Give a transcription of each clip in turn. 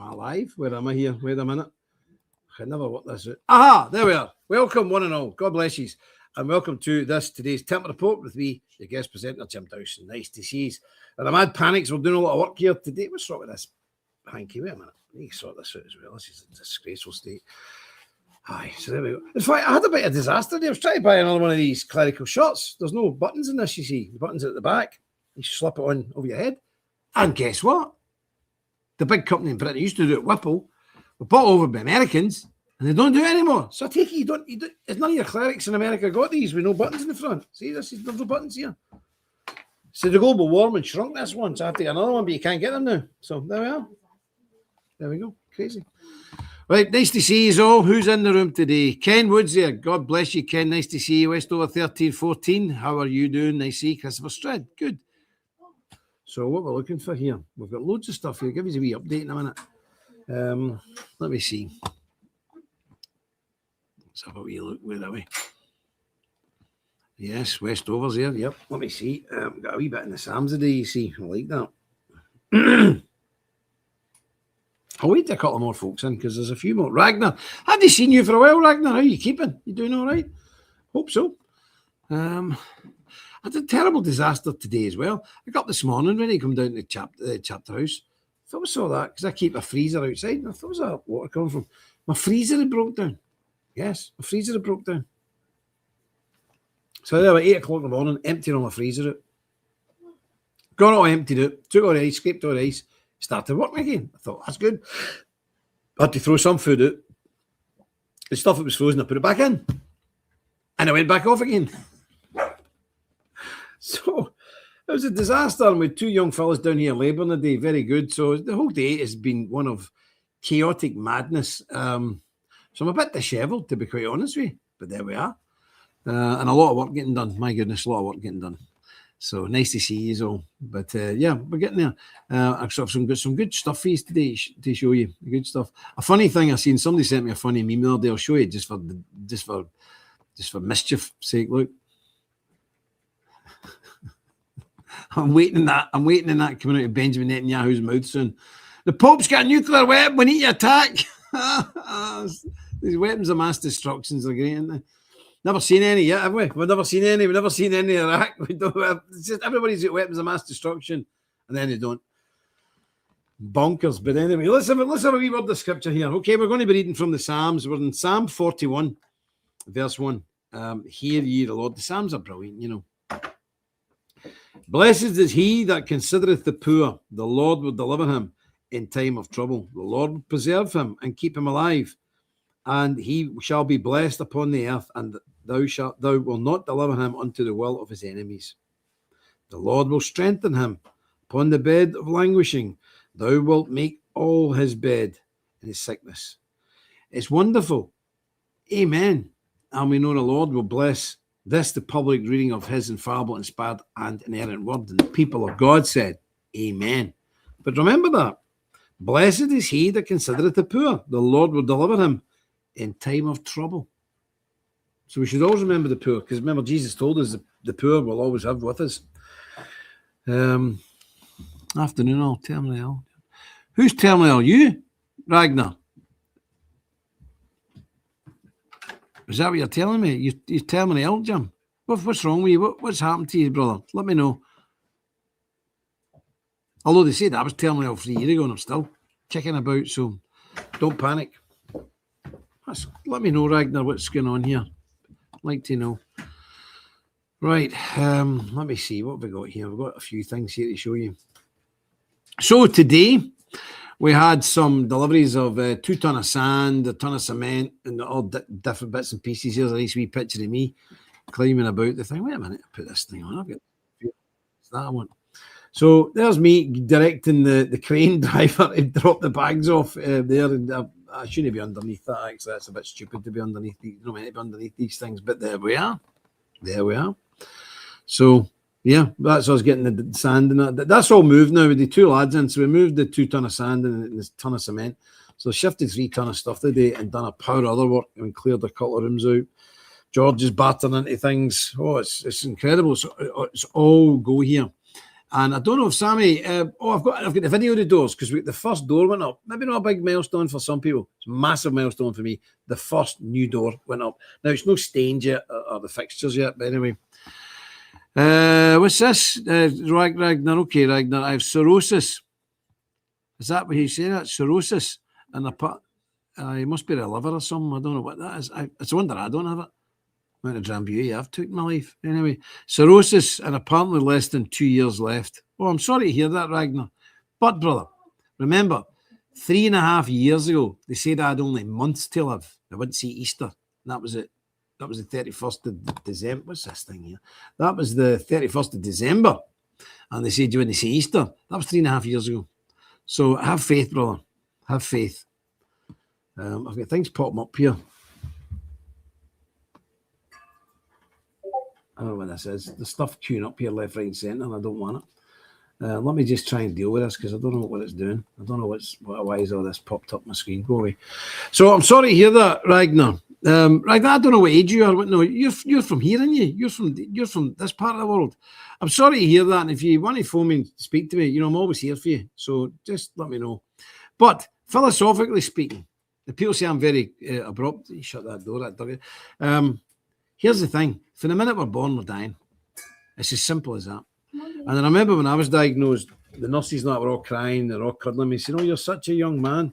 I live? Where am I here? Wait a minute. I can never work this out. Aha, there we are. Welcome, one and all. God bless you. And welcome to today's Temper Report with me, your guest presenter, Jim Dowson. Nice to see you. And I'm mad panics. We're doing a lot of work here today. What's wrong with this hanky? Wait a minute. I need to sort this out as well. This is a disgraceful state. Aye, so there we go. In fact, I had a bit of disaster there. I was trying to buy another one of these clerical shirts. There's no buttons in this, you see. The buttons are at the back. You slip it on over your head. And guess what? The big company in Britain used to do it, Whipple, were bought over by Americans, and they don't do it anymore. So I take it you don't none of your clerics in America got these with no buttons in the front. See, there's no buttons here. So the global warming shrunk this one, so I have to get another one, but you can't get them now. So there we are. There we go. Crazy. Right, nice to see you all. Who's in the room today? Ken Woods there. God bless you, Ken. Nice to see you. Westover 1314. How are you doing? Nice to see you. Christopher Strad. Good. So what we're looking for here, we've got loads of stuff here. Give us a wee update in a minute. Let me see. Let's have a wee look. Where are we? Yes, Westover's here. Yep. Let me see. Got a wee bit in the Psalms today, you see. I like that. I'll wait till a couple more folks in because there's a few more. Ragnar, haven't seen you for a while, Ragnar. How are you keeping? You doing all right? Hope so. I had a terrible disaster today as well. I got up this morning when I come down to the chapter house. I thought I saw that because I keep a freezer outside. And I thought, where's that water coming from? My freezer had broke down. Yes, my freezer had broke down. So there, about 8 o'clock in the morning, emptying all my freezer out. Got it all emptied out, took all the ice, scraped all the ice, started working again. I thought, that's good. I had to throw some food out. The stuff that was frozen, I put it back in. And I went back off again. So it was a disaster. And with 2 young fellas down here labouring the day, very good. So the whole day has been one of chaotic madness. So I'm a bit dishevelled, to be quite honest with you. But there we are. And a lot of work getting done. My goodness, a lot of work getting done. So nice to see you all. But yeah, we're getting there. I've got some good stuff for you today to show you. Good stuff. A funny thing I seen, somebody sent me a funny meme the other day. I'll show you just for mischief sake. Look. I'm waiting in that coming out of Benjamin Netanyahu's mouth soon. The Pope's got a nuclear weapon. We need to attack. These weapons of mass destruction are great, aren't they? Never seen any yet, have we? We've never seen any. We've never seen any in Iraq. We don't have, it's just everybody's got weapons of mass destruction, and then they don't. Bonkers. But anyway, let's have a wee word of scripture here. Okay, we're going to be reading from the Psalms. We're in Psalm 41, verse 1. Hear ye the Lord. The Psalms are brilliant, you know. Blessed is he that considereth the poor. The Lord will deliver him in time of trouble. The Lord will preserve him and keep him alive. And he shall be blessed upon the earth, and thou wilt not deliver him unto the will of his enemies. The Lord will strengthen him upon the bed of languishing. Thou wilt make all his bed in his sickness. It's wonderful. Amen. And we know the Lord will bless this, the public reading of his infallible, inspired, and inerrant word. And the people of God said, Amen. But remember that. Blessed is he that considereth the poor. The Lord will deliver him in time of trouble. So we should always remember the poor, because remember, Jesus told us the poor will always have with us. Afternoon, all terminally ill. Who's terminally ill? You, Ragnar? Is that what you're telling me? You're terminally ill, Jim? What's wrong with you? What's happened to you, brother? Let me know. Although they said I was terminally ill 3 years ago, and I'm still kicking about, so don't panic. Let me know, Ragnar, what's going on here. I'd like to know. Right, let me see. What have we got here? We've got a few things here to show you. So today, we had some deliveries of 2 ton of sand, a ton of cement, and all different bits and pieces. Here's a nice wee picture of me climbing about the thing. Wait a minute, I put this thing on. I've got that one. So there's me directing the crane driver to drop the bags off there, and I shouldn't be underneath that. Actually, that's a bit stupid to be underneath. You don't meant to be underneath these things, but there we are. There we are. So yeah, that's us getting the sand and that. That's all moved now with the 2 lads in. So we moved the 2 ton of sand and the ton of cement. So shifted 3 ton of stuff today and done a power of other work and cleared a couple of rooms out. George is battering into things. Oh, it's incredible. It's all go here. And I don't know if Sammy, I've got the video of the doors because the first door went up. Maybe not a big milestone for some people. It's a massive milestone for me. The first new door went up. Now, it's no stained yet or the fixtures yet, but anyway. What's this? Ragnar, okay, Ragnar. I have cirrhosis. Is that what you say? That cirrhosis, and it must be the liver or something. I don't know what that is. It's a wonder I don't have it. Amount of Drambuie I've took in my life. Anyway, cirrhosis and apparently less than 2 years left. Oh, I'm sorry to hear that, Ragnar. But brother, remember, 3.5 years ago they said I had only months to live. I wouldn't see Easter. And that was it. That was the 31st of December. What's this thing here? That was the 31st of December. And they said you wouldn't see Easter. That was 3.5 years ago. So have faith, brother. Have faith. I've got things popping up here. I don't know what this is. The stuff queuing up here left, right, and centre, and I don't want it. Let me just try and deal with this because I don't know what it's doing. I don't know why is all this popped up my screen. Go away. So I'm sorry to hear that, Ragnar. Ragnar, I don't know what age you are. No, you're from here, aren't you? You're from this part of the world. I'm sorry to hear that. And if you want to phone me and speak to me, you know I'm always here for you. So just let me know. But philosophically speaking, the people say I'm very abrupt. You shut that door, that doggy. Here's the thing. From the minute we're born, we're dying. It's as simple as that. And I remember when I was diagnosed, the nurses were all crying, they're all cuddling me, saying, "Oh, you're such a young man."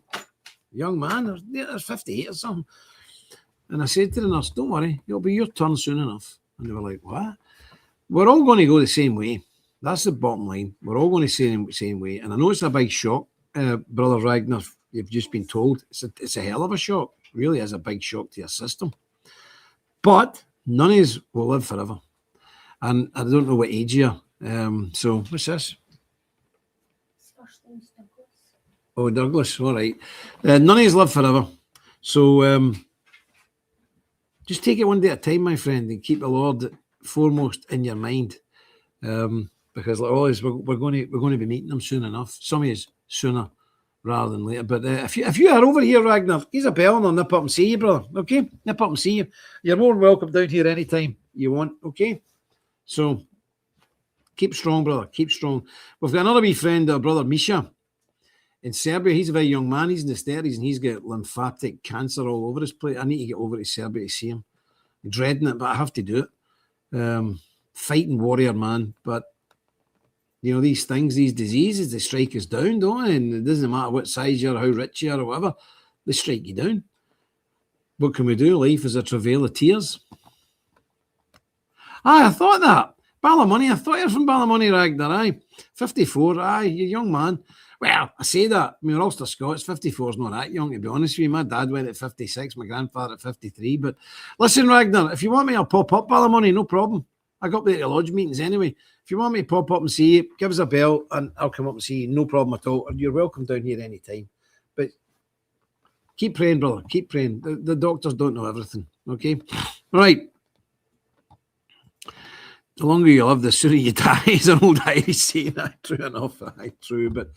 Young man? There's 58 or something. And I said to the nurse, "Don't worry, it'll be your turn soon enough." And they were like, "What?" We're all going to go the same way. That's the bottom line. We're all going to the same way. And I know it's a big shock, Brother Ragnar. You've just been told. It's a hell of a shock. It really is a big shock to your system. But none of us will live forever. And I don't know what age you are. So what's this? Oh, Douglas. All right. None of us live forever. So just take it one day at a time, my friend, and keep the Lord foremost in your mind. Because like always, we're going to be meeting them soon enough. Some of us sooner rather than later. But if you are over here, Ragnar, here's a bell and I'll nip up and see you, brother. Okay? Nip up and see you. You're more than welcome down here anytime you want. Okay? So keep strong, brother. Keep strong. We've got another wee friend, our brother Misha, in Serbia. He's a very young man. He's in his 30s and he's got lymphatic cancer all over his plate. I need to get over to Serbia to see him. I'm dreading it, but I have to do it. Fighting warrior, man. But you know, these things, these diseases, they strike us down, don't they? And it doesn't matter what size you are, how rich you are, or whatever, they strike you down. What can we do? Life is a travail of tears. I thought that. Ballymoney, I thought you were from Ballymoney, Ragnar, aye. 54, aye, you're a young man. Well, I say that. I mean, we're Ulster Scots. 54 is not that young, to be honest with you. My dad went at 56, my grandfather at 53. But listen, Ragnar, if you want me, I'll pop up Ballymoney, no problem. I got there to lodge meetings anyway. If you want me to pop up and see you, give us a bell and I'll come up and see you. No problem at all. You're welcome down here anytime. But keep praying, brother. Keep praying. The doctors don't know everything. Okay? All right. The longer you live, the sooner you die is an old Irish saying. True enough. True. But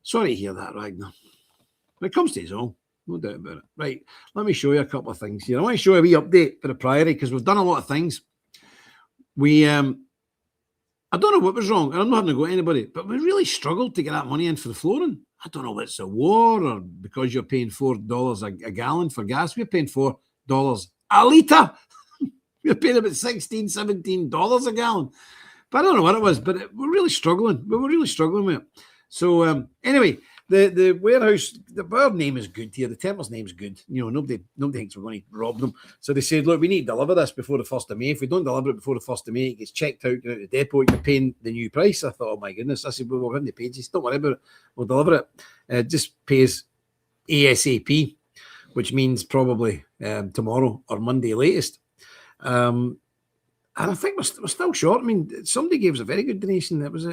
sorry to hear that, Ragnar. When it comes to his own, no doubt about it. Right. Let me show you a couple of things here. I want to show you a wee update for the Priory because we've done a lot of things. I don't know what was wrong, and I'm not having to go to anybody, but we really struggled to get that money in for the flooring. I don't know if it's a war or because you're paying $4 a gallon for gas. We're paying $4 a litre. We're paying about $16, $17 a gallon. But I don't know what it was, but we're really struggling. We were really struggling with it. So anyway, the warehouse, our name is good here. The Templar's name is good. You know, nobody thinks we're going to rob them. So they said, look, we need to deliver this before the 1st of May. If we don't deliver it before the 1st of May, it gets checked out at the depot. You're paying the new price. I thought, oh my goodness. I said, well, we're in the pages. Don't worry about it. We'll deliver it. Just pays ASAP, which means probably tomorrow or Monday latest. And I think we're still short. I mean, somebody gave us a very good donation. That was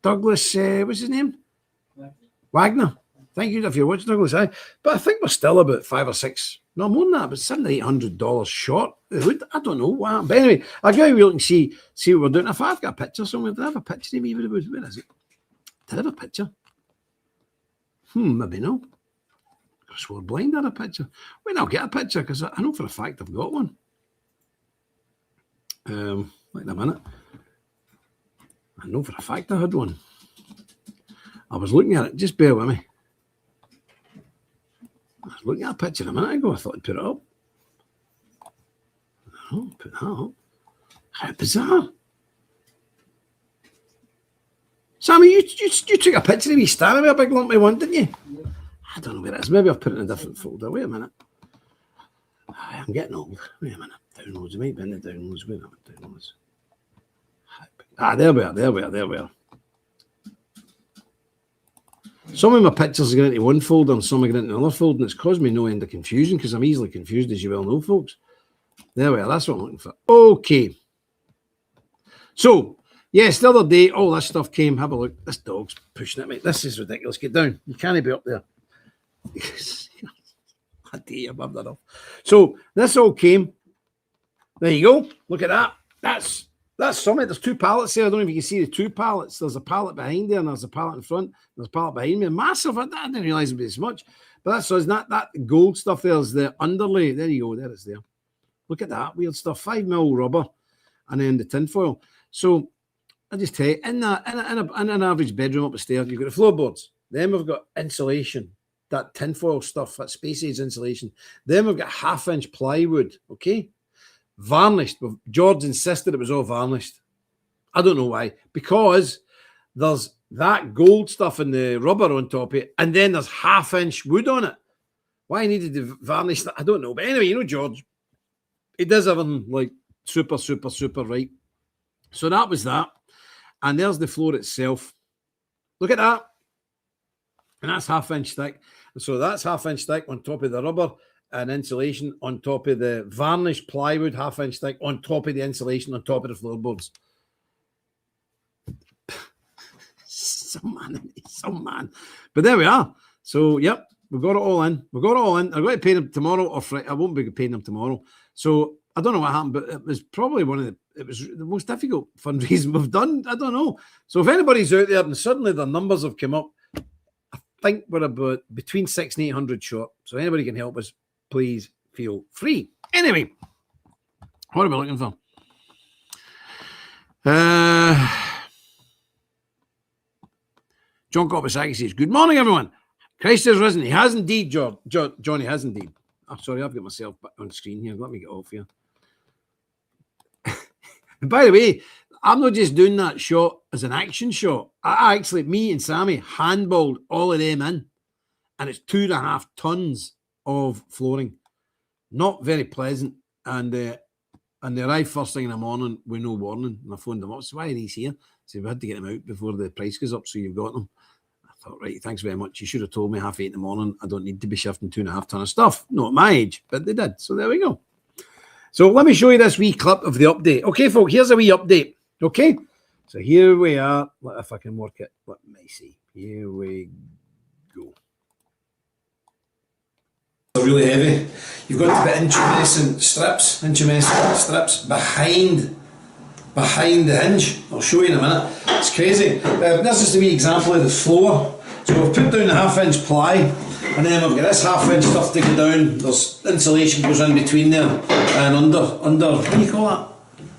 Douglas, what's his name? Wagner. Thank you if you're watching, Douglas. But I think we're still about $500 or $600, no more than that, but $700 or $800 short. I don't know what happened. But anyway, I'll go and look and see what we're doing. If I've got a picture somewhere, did I have a picture of me? Where is it? Did I have a picture? Maybe no. I swore blind I had a picture. Wait, I'll get a picture because I know for a fact I've got one. Wait a minute. I know for a fact I had one. I was looking at it. Just bear with me. I was looking at a picture a minute ago. I thought I'd put it up. Oh, put that up. How bizarre. Sammy, you took a picture of me standing with a big lumpy one, didn't you? Yeah. I don't know where it is. Maybe I've put it in a different folder. Wait a minute. I'm getting old. Wait a minute. Downloads. It might be in the downloads. Wait a minute. Downloads. There we are. Some of my pictures are going into one folder and some are going into another folder, and it's caused me no end of confusion because I'm easily confused, as you well know, folks. There we are. That's what I'm looking for. Okay. So, yes, the other day, all this stuff came. Have a look. This dog's pushing at me. This is ridiculous. Get down. You can't be up there. I dare you, above that off. So, this all came. There you go. Look at that. That's something. There's two pallets there. I don't know if you can see the two pallets. There's a pallet behind there, and there's a pallet in front. There's a pallet behind me. Massive. I didn't realise it was this much. But that's so that gold stuff there is the underlay. There you go. There it's there. Look at that. Weird stuff. 5mm rubber. And then the tinfoil. So I just tell you, in an average bedroom upstairs, you've got the floorboards. Then we've got insulation. That tinfoil stuff, that space age insulation. Then we've got 1/2-inch plywood. Okay? Varnished. George insisted it was all varnished. I don't know why. Because there's that gold stuff in the rubber on top of it, and then there's 1/2-inch wood on it. Why I needed to varnish that, I don't know. But anyway, you know George, he does everything like super right. So that was that. And there's the floor itself. Look at that. And that's 1/2-inch thick. And so that's 1/2-inch thick on top of the rubber and insulation on top of the varnished plywood, 1/2-inch thick, on top of the insulation, on top of the floorboards. Some man. But there we are. So, yep, we've got it all in. I'm going to pay them tomorrow or Friday. I won't be paying them tomorrow. So, I don't know what happened, but it was probably it was the most difficult fundraising we've done. I don't know. So, if anybody's out there and suddenly the numbers have come up, I think we're about between 600 and 800 short. So, anybody can help us, please feel free. Anyway, what are we looking for? John Kopasaki says, good morning, everyone. Christ has risen. He has indeed, Johnny has indeed. Oh, sorry, I've got myself on screen here. Let me get off here. And by the way, I'm not just doing that shot as an action shot. I actually, me and Sammy handballed all of them in. And it's 2.5 tons of flooring. Not very pleasant. And they arrived first thing in the morning with no warning. And I phoned them up. So why are these here? So we had to get them out before the price goes up. So you've got them. I thought, right, thanks very much. You should have told me 8:30 in the morning. I don't need to be shifting 2.5 ton of stuff. Not at my age, but they did. So there we go. So let me show you this wee clip of the update. Okay, folks, here's a wee update. Okay. So here we are. If I can work it. Let me see. Here we go. Really heavy. You've got to put intumescent strips behind the hinge. I'll show you in a minute. It's crazy. This is the wee example of the floor. So we've put down the 1/2-inch ply, and then we've got this 1/2-inch stuff to go down. There's insulation goes in between there and under. What do you call that?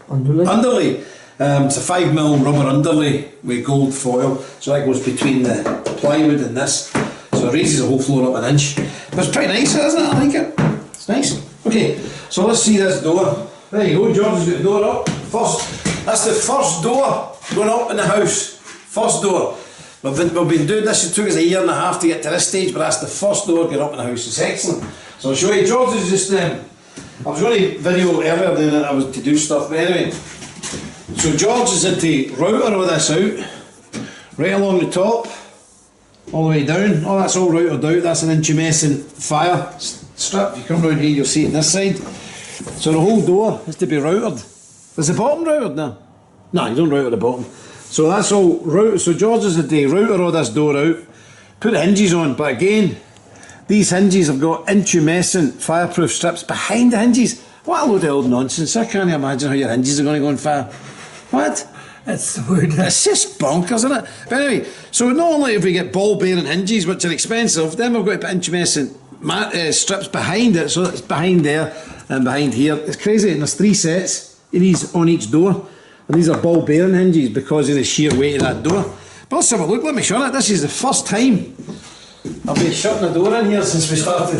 Underlay. It's a 5mm rubber underlay with gold foil. So that goes between the plywood and this. So it raises the whole floor up 1 inch. But it's pretty nice, isn't it? I like it. It's nice. Okay, so let's see this door. There you go, George has got the door up. That's the first door going up in the house. First door. We've been doing this, it took us 1.5 years to get to this stage, but that's the first door going up in the house. It's excellent. So I'll show you. George is just, I was going to video earlier than I was to do stuff, but anyway. So George is into router all this out, right along the top, all the way down. Oh, that's all routed out. That's an intumescent fire strip. If you come round here, you'll see it on this side. So the whole door has to be routed. Is the bottom routed now? No, you don't route at the bottom. So that's all routed. So George is the router all this door out, put the hinges on, but again, these hinges have got intumescent fireproof strips behind the hinges. What a load of old nonsense. I can't imagine how your hinges are going to go on fire. What? It's weird. It's just bonkers, isn't it? But anyway, so not only have we got ball bearing hinges, which are expensive, then we've got to put intumescent strips behind it, so it's behind there and behind here. It's crazy, and there's 3 sets of these on each door. And these are ball bearing hinges because of the sheer weight of that door. But let's have a look, let me show it. This is the first time I've been shutting the door in here since we started.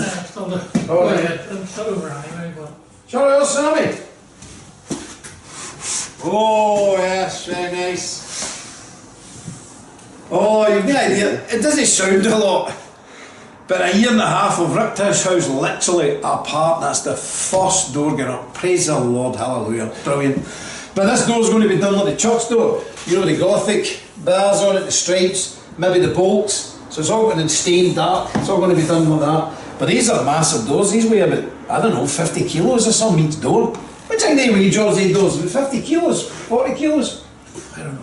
Oh, yeah. Shut over anyway, but... Shut it up, Sammy. Oh, yes, very nice. Oh, you've no idea. It doesn't sound a lot, but a year and a half we've ripped this house literally apart. That's the first door going up. Praise the Lord, hallelujah. Brilliant. But this door's going to be done like the church door. You know, the Gothic bars on it, the stripes, maybe the bolts. So it's all going to stained dark. It's all going to be done like that. But these are massive doors. These weigh about, I don't know, 50 kilos or something each door. What do you think they weigh, George, these doors? About 50 kilos? 40 kilos? I don't know.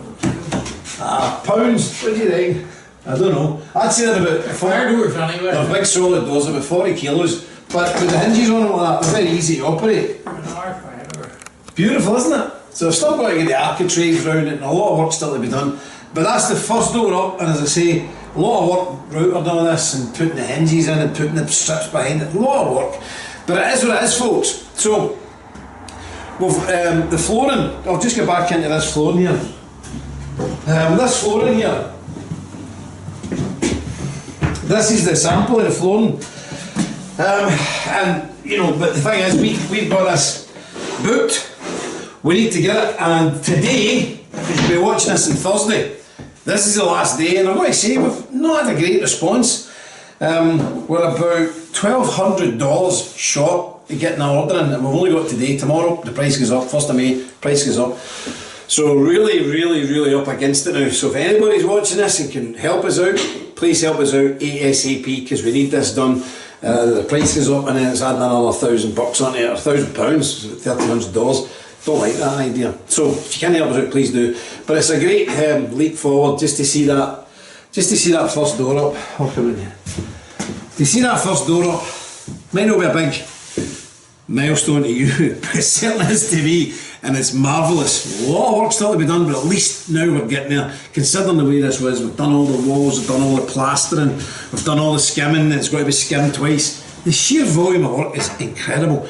Pounds? What do you think? I don't know. I'd say they're about... Fire doors anyway. They're big solid doors, about 40 kilos. But with the hinges on them like that, they're very easy to operate. An hour fire door. Beautiful, isn't it? So I've still got to get the architraves round it and a lot of work still to be done. But that's the first door up, and as I say, a lot of work routed all this and putting the hinges in and putting the strips behind it. A lot of work. But it is what it is, folks. So, with the flooring, I'll just get back into this flooring here. This flooring here, this is the sample of the flooring. And, you know, but the thing is, we've got this booked. We need to get it, and today, if you'll be watching this on Thursday, this is the last day, and I'm going to say we've not had a great response. We're about $1,200 short of getting our order in, and we've only got today. Tomorrow, the price goes up, 1st of May, price goes up. So really up against it now. So if anybody's watching this and can help us out, please help us out ASAP, because we need this done. The price goes up and then it's adding another $1,000 on it, or £1,000, $1,300. Don't like that idea. So if you can help us out, please do. But it's a great leap forward just to see that first door up. I'll come in here. You see that first door up? Might not be a big milestone to you, but it certainly is to me, and it's marvellous. A lot of work still to be done, but at least now we're getting there. Considering the way this was, we've done all the walls, we've done all the plastering, we've done all the skimming, it's got to be skimmed twice. The sheer volume of work is incredible,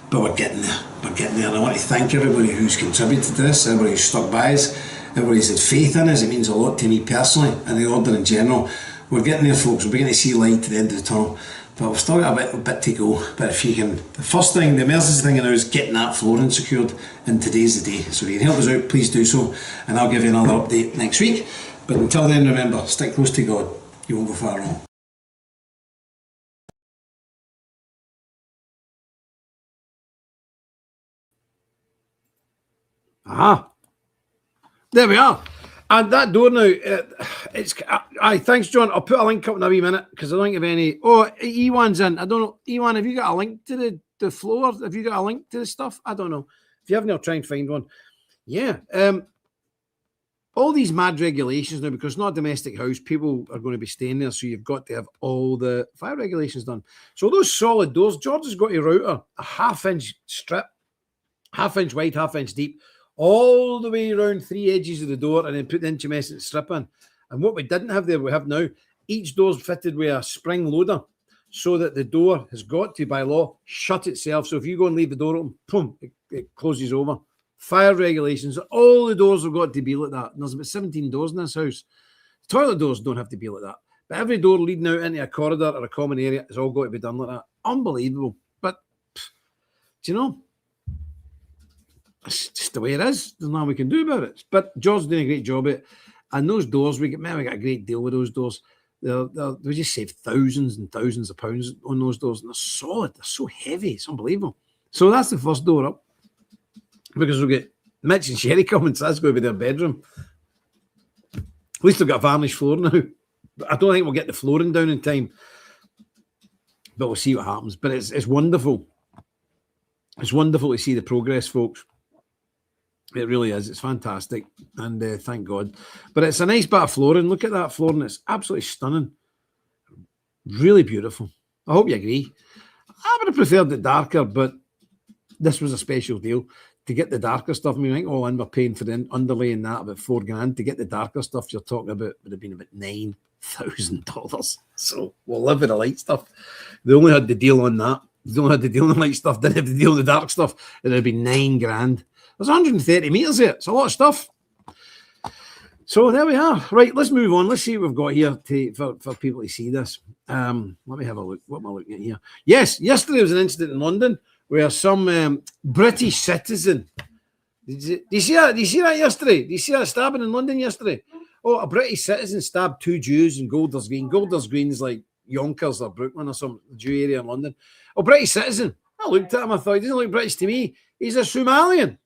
but we're getting there. We're getting there, and I want to thank everybody who's contributed to this, everybody who's stuck by us, everybody who's had faith in us. It means a lot to me personally, and the order in general. We're getting there, folks. We're beginning to see light at the end of the tunnel. But we've still got a bit to go. But if you can, the first thing, the emergency thing now is getting that flooring secured, and today's the day. So if you can help us out, please do so, and I'll give you another update next week. But until then, remember, stick close to God. You won't go far wrong. Aha. There we are. And that door now, thanks, John. I'll put a link up in a wee minute, because I don't think of any. Oh, Ewan's in. I don't know. Ewan, have you got a link to the floor? Have you got a link to the stuff? I don't know. If you haven't, I'll try and find one. Yeah. All these mad regulations now, because it's not a domestic house, people are going to be staying there, so you've got to have all the fire regulations done. So those solid doors, George has got a router, a half-inch strip, half-inch wide, half-inch deep, all the way around 3 edges of the door, and then put the intumescent strip in. And what we didn't have there, we have now. Each door's fitted with a spring loader, so that the door has got to, by law, shut itself. So if you go and leave the door open, boom, it closes over. Fire regulations, all the doors have got to be like that. And there's about 17 doors in this house. Toilet doors don't have to be like that. But every door leading out into a corridor or a common area has all got to be done like that. Unbelievable. But, do you know, it's just the way it is. There's nothing we can do about it. But George's doing a great job at it. And those doors, we got a great deal with those doors. We just saved thousands and thousands of pounds on those doors. And they're solid. They're so heavy. It's unbelievable. So that's the first door up. Because we'll get Mitch and Sherry coming, so that's going to be their bedroom. At least they've got a varnished floor now. I don't think we'll get the flooring down in time. But we'll see what happens. But it's wonderful. It's wonderful to see the progress, folks. It really is. It's fantastic. And thank God. But it's a nice bit of flooring. Look at that flooring. It's absolutely stunning. Really beautiful. I hope you agree. I would have preferred it darker, but this was a special deal. To get the darker stuff, I mean, I think all in we're paying for the underlay and that about $4,000. To get the darker stuff you're talking about would have been about $9,000. So we'll live with the light stuff. They only had the deal on that. They only had the deal on the light stuff, didn't have the deal on the dark stuff. It would have been $9,000. There's 130 metres there. It's a lot of stuff. So there we are. Right, let's move on. Let's see what we've got here for people to see this. Let me have a look. What am I looking at here? Yes, yesterday was an incident in London where some British citizen. Did you see that? Did you see that yesterday? Did you see that stabbing in London yesterday? Oh, a British citizen stabbed 2 Jews in Golders Green. Golders Green is like Yonkers or Brooklyn or some Jew area in London. Oh, British citizen. I looked at him. I thought, he doesn't look British to me. He's a Somalian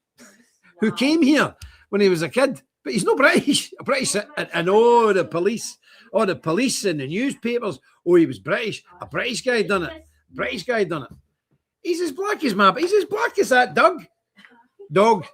who came here when he was a kid. But he's not British. A British, and the police and the newspapers. Oh, he was British. A British guy done it. British guy done it. He's as black as my. He's as black as that Doug. Dog.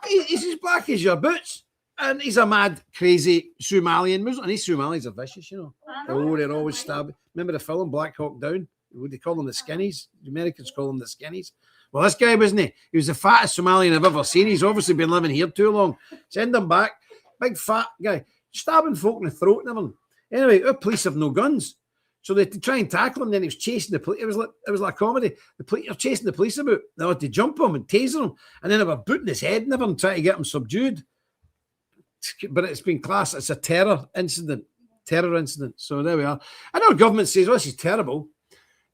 He's as black as your boots. And he's a mad, crazy Somalian Muslim. And these Somalis are vicious, you know. Oh, they're always stabbing. Remember the film Black Hawk Down? Would they call them the skinnies? The Americans call them the skinnies. Well, this guy, wasn't he? He was the fattest Somalian I've ever seen. He's obviously been living here too long. Send him back. Big fat guy. Stabbing folk in the throat and everything. Anyway, our police have no guns. So they had to try and tackle him. Then he was chasing the police. It was like a comedy. The police are chasing the police about. They had to jump him and taser him. And then they were booting his head and everything, trying to get him subdued. But it's been classed. It's a terror incident. So there we are. I know the government says, well, this is terrible.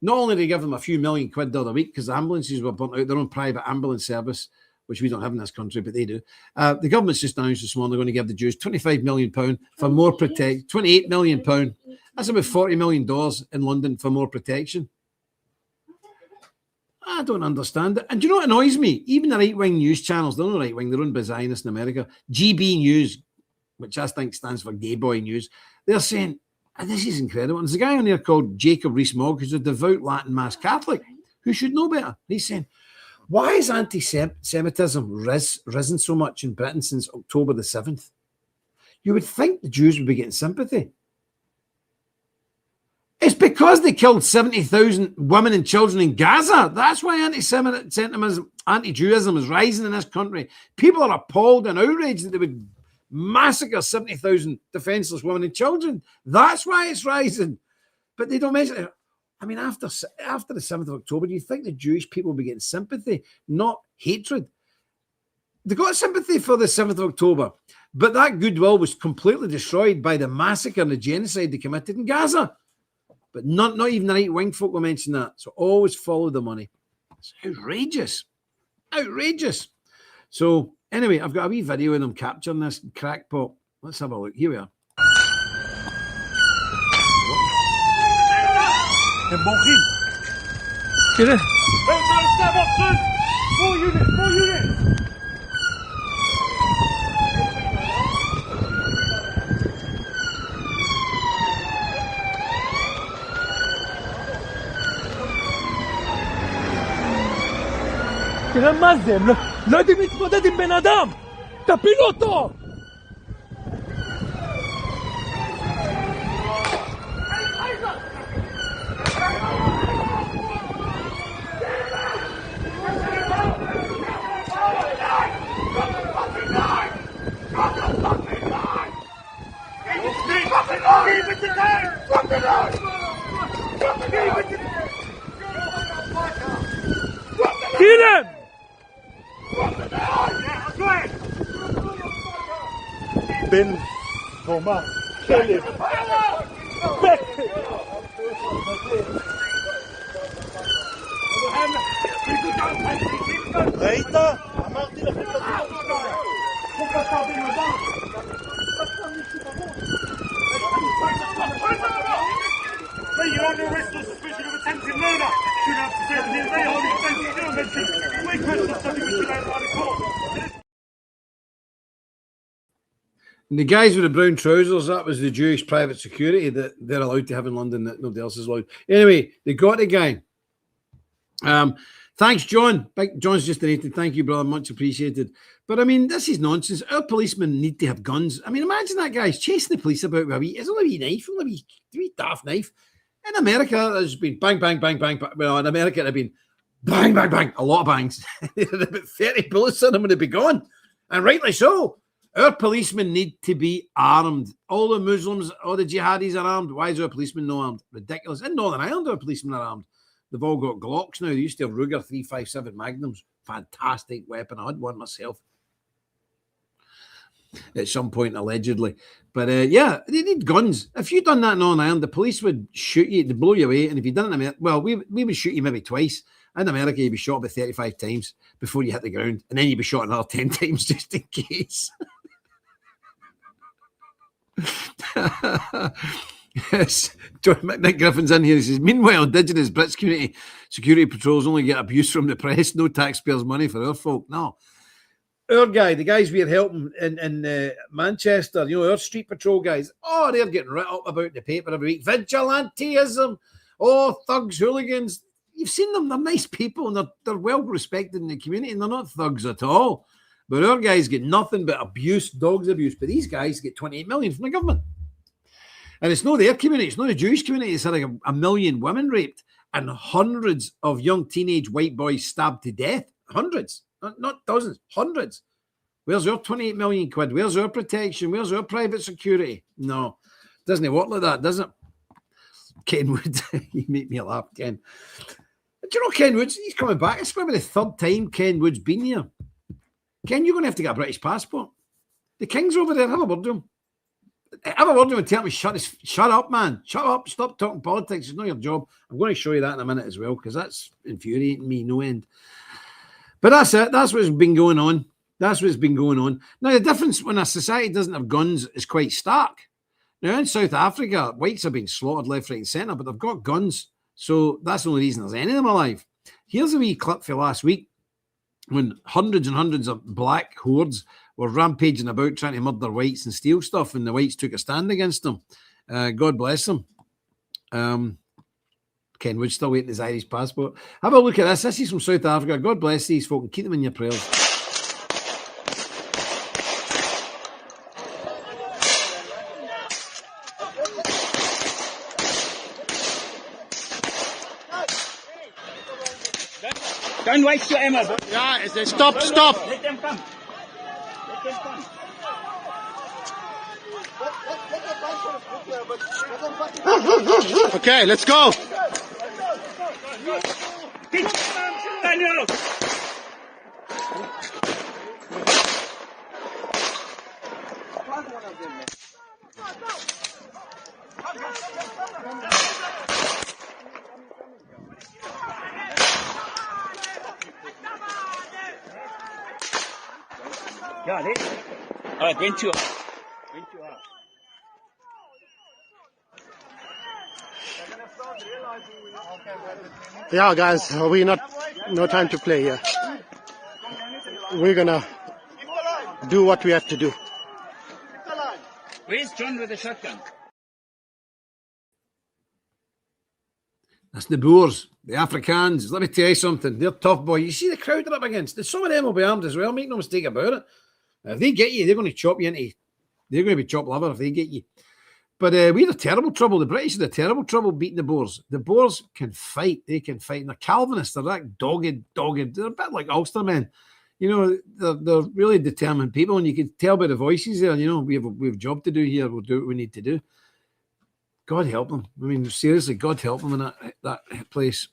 Not only do they give them a few million quid the other week because the ambulances were burnt out, their own private ambulance service, which we don't have in this country, but they do. The government's just announced this morning they're going to give the Jews £25 million for more protection. £28 million. That's about $40 million in London for more protection. I don't understand it. And do you know what annoys me? Even the right-wing news channels, they're not right-wing, they're owned by Zionists in America. GB News, which I think stands for Gay Boy News, they're saying, and this is incredible. And there's a guy on there called Jacob Rees-Mogg, who's a devout Latin Mass Catholic, who should know better. He's saying, why has anti-Semitism risen so much in Britain since October the 7th? You would think the Jews would be getting sympathy. It's because they killed 70,000 women and children in Gaza. That's why anti-Semitism, anti-Jewism is rising in this country. People are appalled and outraged that they would massacre 70,000 defenseless women and children. That's why it's rising. But they don't mention it. I mean, after the 7th of October, do you think the Jewish people will be getting sympathy, not hatred? They got sympathy for the 7th of October, but that goodwill was completely destroyed by the massacre and the genocide they committed in Gaza. But not even the right-wing folk will mention that. So always follow the money. It's outrageous. Outrageous. So anyway, I've got a wee video of them capturing this crackpot. Let's have a look. Here we are. הם בורחים. תראה. Step up, son. More units. תראה מה זה, הם לא יודעים להתמודד עם בן אדם. תפילו אותו. Kill him! Ben Thomas, kill him! Back! ראית? אמרתי לכם You're under arrest on suspicion of attempted murder. Should have to serve the day on expensive film mention. We question something we should have by the court. And the guys with the brown trousers, that was the Jewish private security that they're allowed to have in London that nobody else is allowed. Anyway, they got the guy. Thanks, John. John's just donated. Thank you, brother. Much appreciated. But I mean, this is nonsense. Our policemen need to have guns. I mean, imagine that guy's chasing the police about with a wee, it's only a wee knife, only a wee daft knife. In America, there's been bang, bang, bang, bang, bang. Well, in America, there'd been bang, bang, bang. A lot of bangs. There'd about 30 bullets in them and they'd be gone. And rightly so. Our policemen need to be armed. All the Muslims, all the jihadis are armed. Why is our policemen not armed? Ridiculous. In Northern Ireland, our policemen are armed. They've all got Glocks now. They used to have Ruger 357 Magnums. Fantastic weapon. I had one myself at some point, allegedly. But yeah, they need guns. If you'd done that in Northern Ireland, the police would shoot you, they'd blow you away. And if you'd done it in America, well, we would shoot you maybe twice. In America, you'd be shot about 35 times before you hit the ground. And then you'd be shot another 10 times just in case. Yes. Nick Griffin's in here. He says, meanwhile, Indigenous Brits community security patrols only get abuse from the press. No taxpayers' money for our folk. No. Our guy, the guys we're helping in Manchester, you know, our street patrol guys, oh, they're getting writ up about in the paper every week. Vigilantism. Oh, thugs, hooligans. You've seen them. They're nice people and they're well respected in the community and they're not thugs at all. But our guys get nothing but abuse, dogs abuse. But these guys get 28 million from the government. And it's not their community. It's not the Jewish community. It's had like a million women raped and hundreds of young teenage white boys stabbed to death. Hundreds. Not dozens. Hundreds. Where's our 28 million quid? Where's our protection? Where's our private security? No. Doesn't work like that, does it? Ken Wood. You make me laugh, Ken. Do you know Ken Woods? He's coming back. It's probably the third time Ken Wood's been here. Ken, you're going to have to get a British passport. The King's over there. Have a word with him. Have a word with him and tell me, shut up, man. Shut up. Stop talking politics. It's not your job. I'm going to show you that in a minute as well, because that's infuriating me, no end. But that's it. That's what's been going on. That's what's been going on. Now, the difference when a society doesn't have guns is quite stark. Now, in South Africa, whites have been slaughtered left, right, and centre, but they've got guns. So that's the only reason there's any of them alive. Here's a wee clip for last week when hundreds and hundreds of black hordes were rampaging about trying to murder whites and steal stuff, and the whites took a stand against them. God bless them. Ken Wood's still waiting his Irish passport. Have a look at this. This is from South Africa. God bless these folk and keep them in your prayers. Don't waste your ammo. Yeah, stop. Let them come. Okay, let's go. Daniel. Ja, dit. Oh, went too hard. Yeah, guys, no time to play here. We're gonna do what we have to do. Where's John with the shotgun? That's the Boers, the Afrikaans. Let me tell you something. They're tough boys. You see the crowd they're up against. Some of them will be armed as well. Make no mistake about it. If they get you, they're going to chop you into. They're going to be chopped liver if they get you. But we had terrible trouble. The British had terrible trouble beating the Boers. The Boers can fight. They can fight. And they're Calvinists. They're that dogged. They're a bit like Ulstermen. You know, they're really determined people. And you can tell by the voices there, you know, we have a job to do here. We'll do what we need to do. God help them. I mean, seriously, God help them in that place.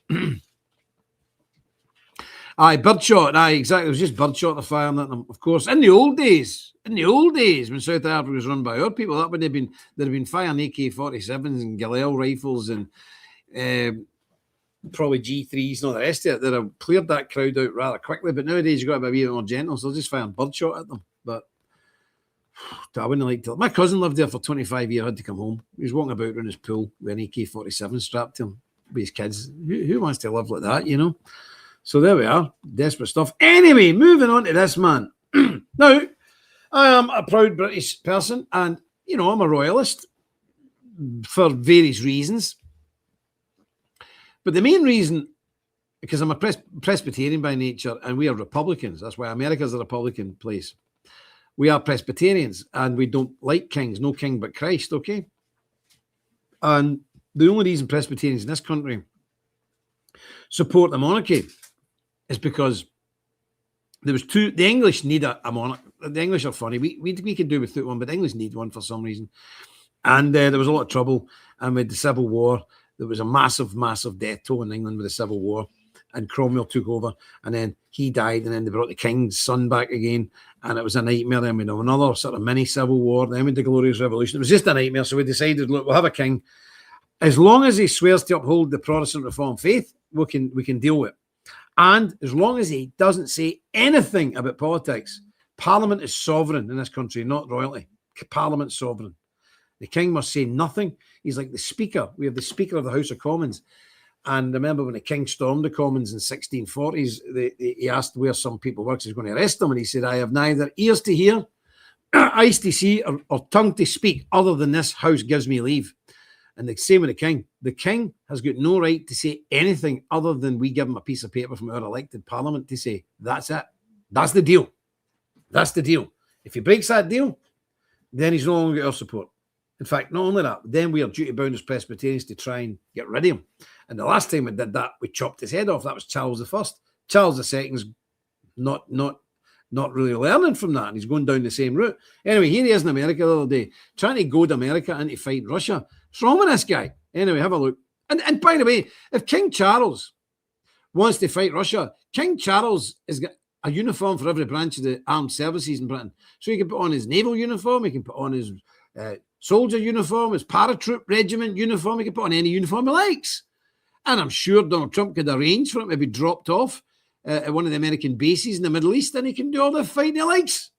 Aye, birdshot. Aye, exactly. It was just birdshot the fire at them. Of course, in the old days, when South Africa was run by our people, that would have been, there'd have been firing AK-47s and Galil rifles and probably G3s and all the rest of it. They'd have cleared that crowd out rather quickly. But nowadays, you've got to be a wee bit more gentle, so they'll just fire birdshot at them. But I wouldn't like to. My cousin lived there for 25 years, had to come home. He was walking about around his pool with an AK-47 strapped to him with his kids. Who wants to live like that, you know? So there we are. Desperate stuff. Anyway, moving on to this, man. Now, I am a proud British person and, you know, I'm a royalist for various reasons. But the main reason, because I'm a Presbyterian by nature and we are Republicans. That's why America's a Republican place. We are Presbyterians and we don't like kings. No king but Christ, okay? And the only reason Presbyterians in this country support the monarchy is because there was the English need a monarch. The English are funny. We could do without one, but the English need one for some reason. And there was a lot of trouble. And with the Civil War, there was a massive, massive death toll in England with the Civil War. and Cromwell took over, and then he died, and then they brought the king's son back again, and it was a nightmare. Then we know another sort of mini civil war, then with the Glorious Revolution. It was just a nightmare. So we decided, look, we'll have a king. As long as he swears to uphold the Protestant Reformed faith, we can deal with it. And as long as he doesn't say anything about politics, Parliament is sovereign in this country, not royalty. Parliament's sovereign. The king must say nothing. He's like the Speaker. We have the Speaker of the House of Commons. And remember when the king stormed the Commons in 1640s, he asked where some people were, because he was going to arrest them. And he said, I have neither ears to hear, eyes to see, or tongue to speak, other than this house gives me leave. And the same with the king. The king has got no right to say anything other than we give him a piece of paper from our elected parliament to say, that's it. That's the deal. That's the deal. If he breaks that deal, then he's no longer our support. In fact, not only that, then we are duty-bound as Presbyterians to try and get rid of him. And the last time we did that, we chopped his head off. That was Charles I. Charles II's not really learning from that, and he's going down the same route. Anyway, here he is in America the other day, trying to goad America into fighting Russia. What's wrong with this guy? Anyway, have a look. And by the way, if King Charles wants to fight Russia, King Charles has got a uniform for every branch of the armed services in Britain. So he can put on his naval uniform, he can put on his soldier uniform, his paratroop regiment uniform, he can put on any uniform he likes. And I'm sure Donald Trump could arrange for him to be dropped off at one of the American bases in the Middle East, and he can do all the fighting he likes.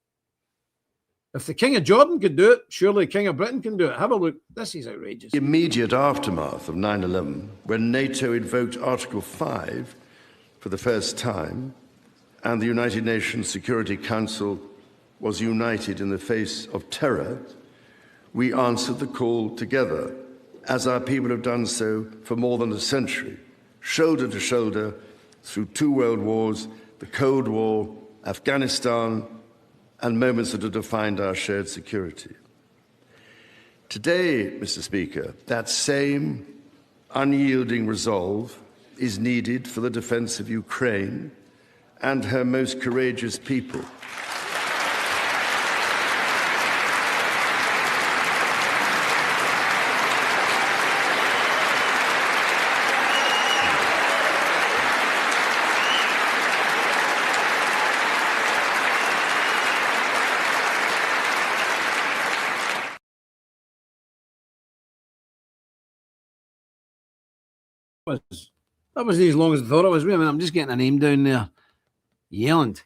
If the King of Jordan could do it, surely the King of Britain can do it. Have a look. This is outrageous. The immediate aftermath of 9/11, when NATO invoked Article 5 for the first time, and the United Nations Security Council was united in the face of terror, we answered the call together, as our people have done so for more than a century, shoulder to shoulder, through 2 world wars, the Cold War, Afghanistan, and moments that have defined our shared security. Today, Mr. Speaker, that same unyielding resolve is needed for the defense of Ukraine and her most courageous people. That wasn't as long as I thought it was. Wait a minute, I'm just getting a name down there. Yelland.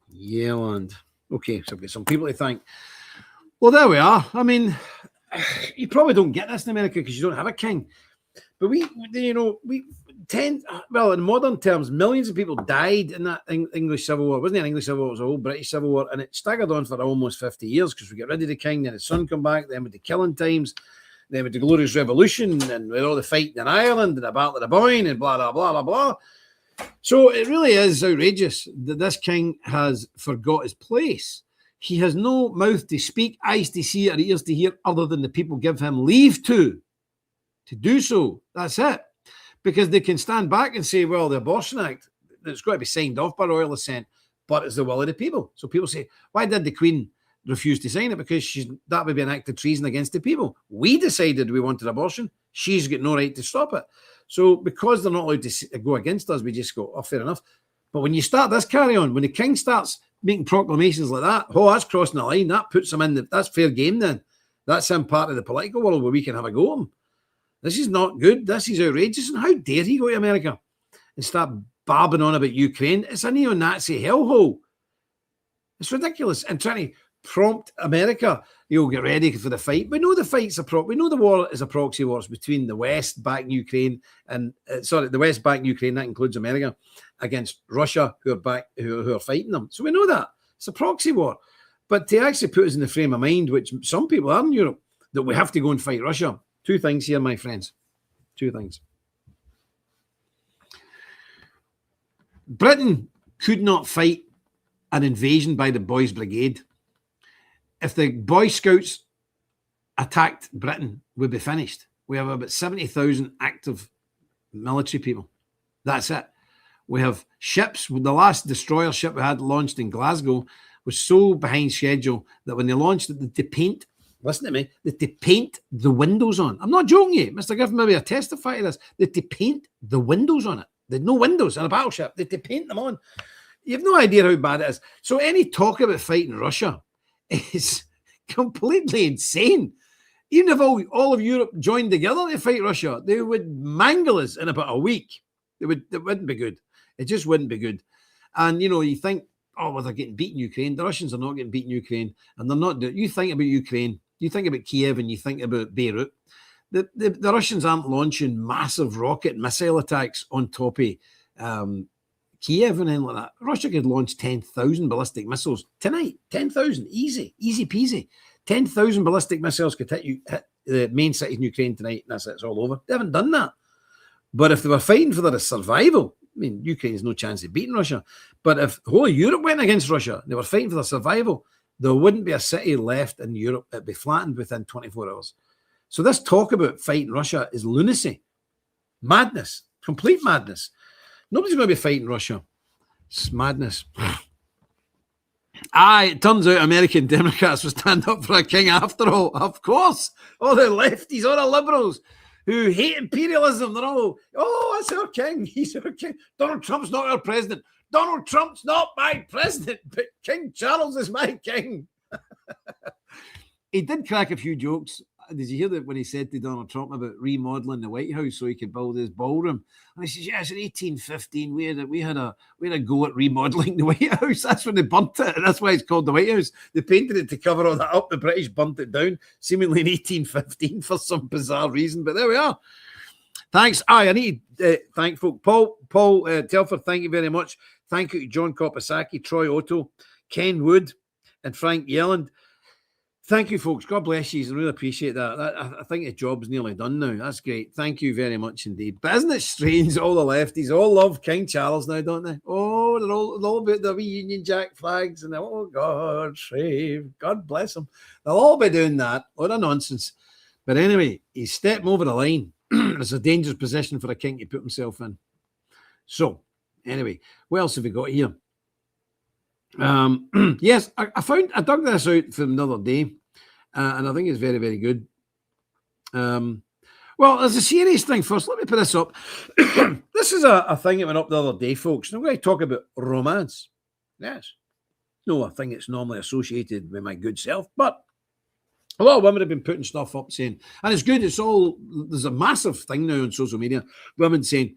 Yelland. Okay, so I've got some people to thank. Well, there we are. I mean, you probably don't get this in America because you don't have a king. But we tend, well, in modern terms, millions of people died in that English Civil War. It wasn't an English Civil War, it was a whole British Civil War. And it staggered on for almost 50 years because we got rid of the king, then his son come back, then with the killing times, then with the Glorious Revolution, and with all the fighting in Ireland, and the Battle of the Boyne, and blah, blah, blah, blah, blah. So it really is outrageous that this king has forgot his place. He has no mouth to speak, eyes to see, or ears to hear, other than the people give him leave to do so. That's it. Because they can stand back and say, well, the Abortion Act, it's got to be signed off by royal assent, but it's the will of the people. So people say, why did the Queen refuse to sign it? Because that would be an act of treason against the people. We decided we wanted abortion. She's got no right to stop it. So because they're not allowed to go against us, we just go, oh, fair enough. But when you start this carry on, when the king starts making proclamations like that, oh, that's crossing the line. That puts him in, that's fair game then. That's him part of the political world where we can have a go at him. This is not good. This is outrageous. And how dare he go to America and start barbing on about Ukraine? It's a neo-Nazi hellhole. It's ridiculous. And trying to prompt America, you'll get ready for the fight. We know the fight's we know the war is a proxy war between the West backing Ukraine and the West backing Ukraine, that includes America, against Russia who are fighting them. So we know that. It's a proxy war. But to actually put us in the frame of mind, which some people are in Europe, that we have to go and fight Russia. 2 things here, my friends. 2 things. Britain could not fight an invasion by the Boys Brigade. If the Boy Scouts attacked Britain, we'd be finished. We have about 70,000 active military people. That's it. We have ships. The last destroyer ship we had launched in Glasgow was so behind schedule that when they launched it, the paint listen to me, that they paint the windows on. I'm not joking you. Mr. Griffin, maybe I testify to this, that they paint the windows on it. There's no windows in a battleship, that they paint them on. You have no idea how bad it is. So any talk about fighting Russia is completely insane. Even if all of Europe joined together to fight Russia, they would mangle us in about a week. It wouldn't be good. It just wouldn't be good. And, you know, you think, oh, well, they're getting beaten Ukraine. The Russians are not getting beaten Ukraine. And they're not. You think about Ukraine, you think about Kiev, and you think about Beirut. The Russians aren't launching massive rocket missile attacks on top of Kiev and anything like that. Russia could launch 10,000 ballistic missiles tonight. 10,000. Easy peasy. 10,000 ballistic missiles could hit the main cities in Ukraine tonight, and that's it. It's all over. They haven't done that. But if they were fighting for their survival, I mean, Ukraine has no chance of beating Russia. But if the whole of Europe went against Russia, they were fighting for their survival, there wouldn't be a city left in Europe. It'd be flattened within 24 hours. So this talk about fighting Russia is lunacy. Madness. Complete madness. Nobody's going to be fighting Russia. It's madness. It turns out American Democrats will stand up for a king after all. Of course. All the lefties, all the liberals who hate imperialism, they're all, oh, that's our king. He's our king. Donald Trump's not our president. Donald Trump's not my president, but King Charles is my king. He did crack a few jokes. Did you hear that when he said to Donald Trump about remodeling the White House so he could build his ballroom? And he says, yes, in 1815, we had a go at remodeling the White House. That's when they burnt it. And that's why it's called the White House. They painted it to cover all that up. The British burnt it down, seemingly in 1815 for some bizarre reason. But there we are. Thanks. I need to thank folk. Paul Telford, thank you very much. Thank you to John Kopasaki, Troy Otto, Ken Wood, and Frank Yelland. Thank you, folks. God bless you. I really appreciate that. I think the job's nearly done now. That's great. Thank you very much indeed. But isn't it strange? All the lefties all love King Charles now, don't they? Oh, they're all about the wee Union Jack flags and oh, God save. God bless them. They'll all be doing that. What a nonsense. But anyway, he's stepping over the line. It's a dangerous position for a king to put himself in. So, anyway, what else have we got here? Yes, I dug this out from another day, and I think it's very, very good. Well, there's a serious thing first. Let me put this up. This is a thing that went up the other day, folks. I'm going to talk about romance. Yes. No, a thing that's normally associated with my good self, but a lot of women have been putting stuff up saying, and it's good, there's a massive thing now on social media, women saying,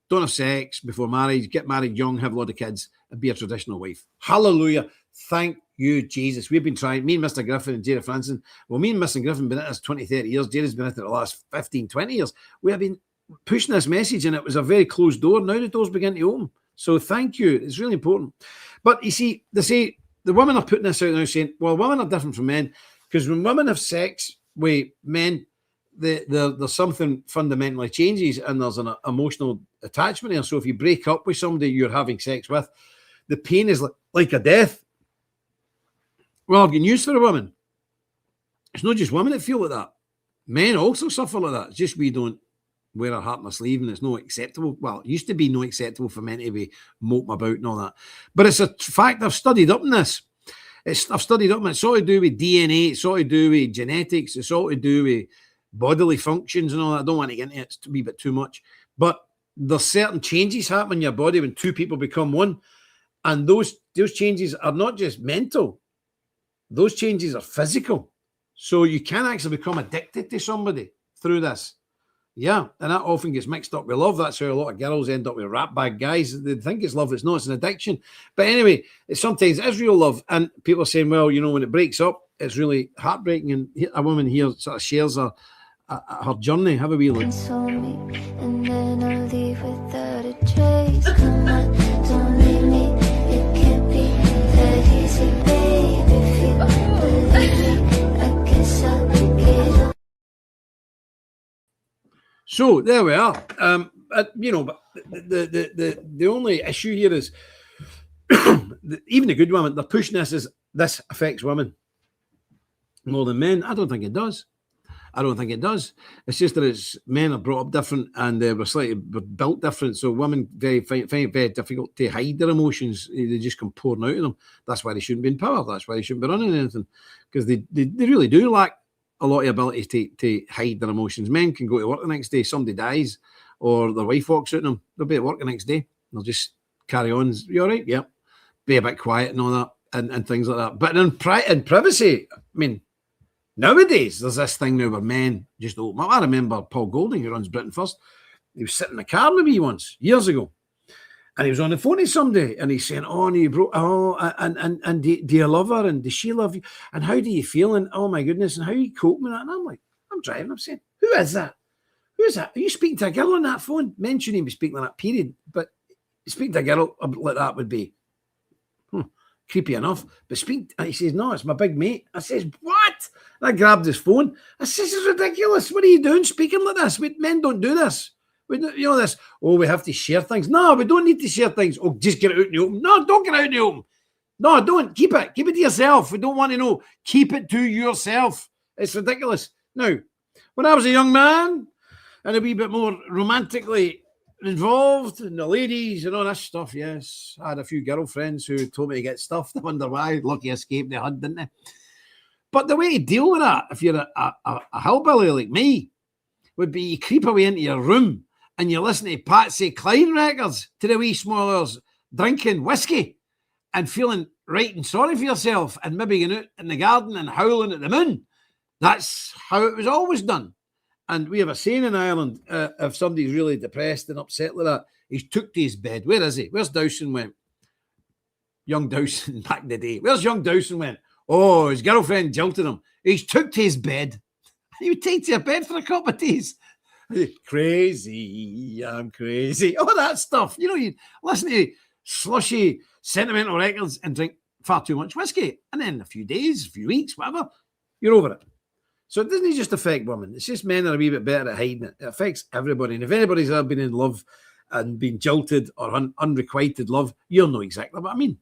don't have sex before marriage, get married young, have a lot of kids, and be a traditional wife. Hallelujah. Thank you, Jesus. We've been trying, me and Mr. Griffin and Jerry Franson, well, me and Mr. Griffin have been at this 20, 30 years. Jerry's been at it the last 15, 20 years. We have been pushing this message, and it was a very closed door. Now the doors begin to open. So thank you. It's really important. But you see, they say, the women are putting this out now saying, well, women are different from men, because when women have sex with men, there's something fundamentally changes and there's an emotional attachment there. So if you break up with somebody you're having sex with, the pain is like a death. Well, I've got news for a woman. It's not just women that feel like that. Men also suffer like that. It's just we don't wear our heart on our sleeve and it's not acceptable. Well, it used to be not acceptable for men to be moping about and all that. But it's a fact. I've studied up on this. I've studied up on it. It's all to do with DNA. It's all to do with genetics. It's all to do with bodily functions and all that. I don't want to get into it. It's a wee bit too much. But there's certain changes happen in your body when two people become one. And those changes are not just mental. Those changes are physical. So you can actually become addicted to somebody through this. Yeah, and that often gets mixed up with love. That's how a lot of girls end up with rat bag guys. They think it's love. It's not. It's an addiction. But anyway, sometimes it's real love. And people are saying, well, you know, when it breaks up, it's really heartbreaking. And a woman here sort of shares her journey. Have a wee look. And then I'll leave without a trace. Come on, don't leave me. It can't be that easy, babe. If you believe me, I guess I'll get on. So there we are. You know, but the only issue here is even the good women, they're pushing this affects women more than men. I don't think it does. It's just that men are brought up different and we're built different. So women find it very difficult to hide their emotions. They just come pouring out of them. That's why they shouldn't be in power. That's why they shouldn't be running anything, because they really do lack a lot of ability to hide their emotions. Men can go to work the next day, somebody dies, or their wife walks out on them. They'll be at work the next day. They'll just carry on. You all right? Yep. Be a bit quiet and all that, and things like that. But in privacy, I mean, nowadays there's this thing now where men just open up. I remember Paul Golding, who runs Britain First. He was sitting in the car with me once, years ago. And he was on the phone to somebody, and he's saying, "Oh, and you broke. Oh, and do you love her? And does she love you? And how do you feel? And oh my goodness, and how are you coping with that?" And I'm like, I'm driving. I'm saying, "Who is that? Who is that? Are you speaking to a girl on that phone?" Men shouldn't be speaking like that. Period. But speaking to a girl like that would be creepy enough. But he says, "No, it's my big mate." I says, "What?" And I grabbed his phone. I says, "This is ridiculous. What are you doing speaking like this? Men don't do this. We this, we have to share things. No, we don't need to share things. Oh, just get it out in the open. No, don't get it out in the open. No, don't. Keep it to yourself. We don't want to know. Keep it to yourself. It's ridiculous." Now, when I was a young man and a wee bit more romantically involved in the ladies and all that stuff, yes, I had a few girlfriends who told me to get stuffed. I wonder why. Lucky escape they had, didn't they? But the way to deal with that, if you're a hillbilly like me, would be you creep away into your room and you listen to Patsy Cline records to the wee small hours, drinking whiskey and feeling right and sorry for yourself, and maybe going out in the garden and howling at the moon. That's how it was always done. And we have a saying in Ireland, if somebody's really depressed and upset like that, he's took to his bed. Where is he? Where's Dowson went? Young Dowson back in the day. Where's young Dowson went? Oh, his girlfriend jilted him. He's took to his bed. He would take to your bed for a cup of teas. Crazy, I'm crazy. All that stuff. You listen to slushy, sentimental records and drink far too much whiskey. And then a few days, a few weeks, whatever, you're over it. So it doesn't just affect women. It's just men are a wee bit better at hiding it. It affects everybody. And if anybody's ever been in love and been jilted or unrequited love, you'll know exactly what I mean.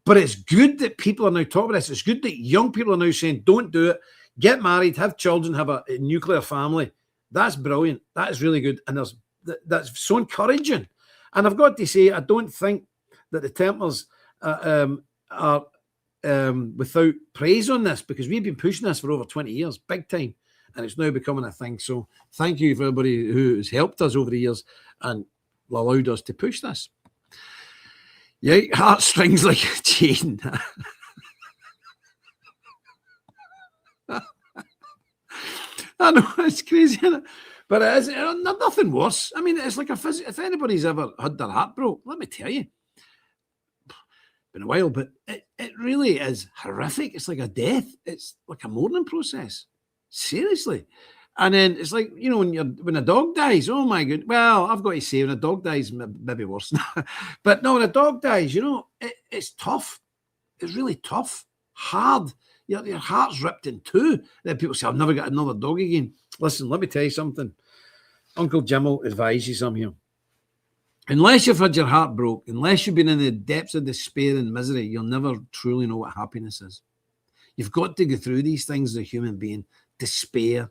But it's good that people are now talking about this. It's good that young people are now saying, don't do it. Get married, have children, have a nuclear family. That's brilliant. That is really good. And that's so encouraging. And I've got to say, I don't think that the Templars are without praise on this, because we've been pushing this for over 20 years, big time. And it's now becoming a thing. So thank you for everybody who has helped us over the years and allowed us to push this. Yeah, heartstrings like a chain. I know, it's crazy, isn't it? But it is nothing worse. I mean, it's like if anybody's ever had their heart broke, let me tell you, been a while, but it really is horrific. It's like a death. It's like a mourning process. Seriously. And then it's like, when a dog dies, oh my God. Well, I've got to say, when a dog dies, maybe worse. But no, when a dog dies, it's tough. It's really tough, hard. Your heart's ripped in two. Then people say, I've never got another dog again. Listen, let me tell you something. Uncle Jim will advise you some here. Unless you've had your heart broke, unless you've been in the depths of despair and misery, you'll never truly know what happiness is. You've got to go through these things as a human being. Despair,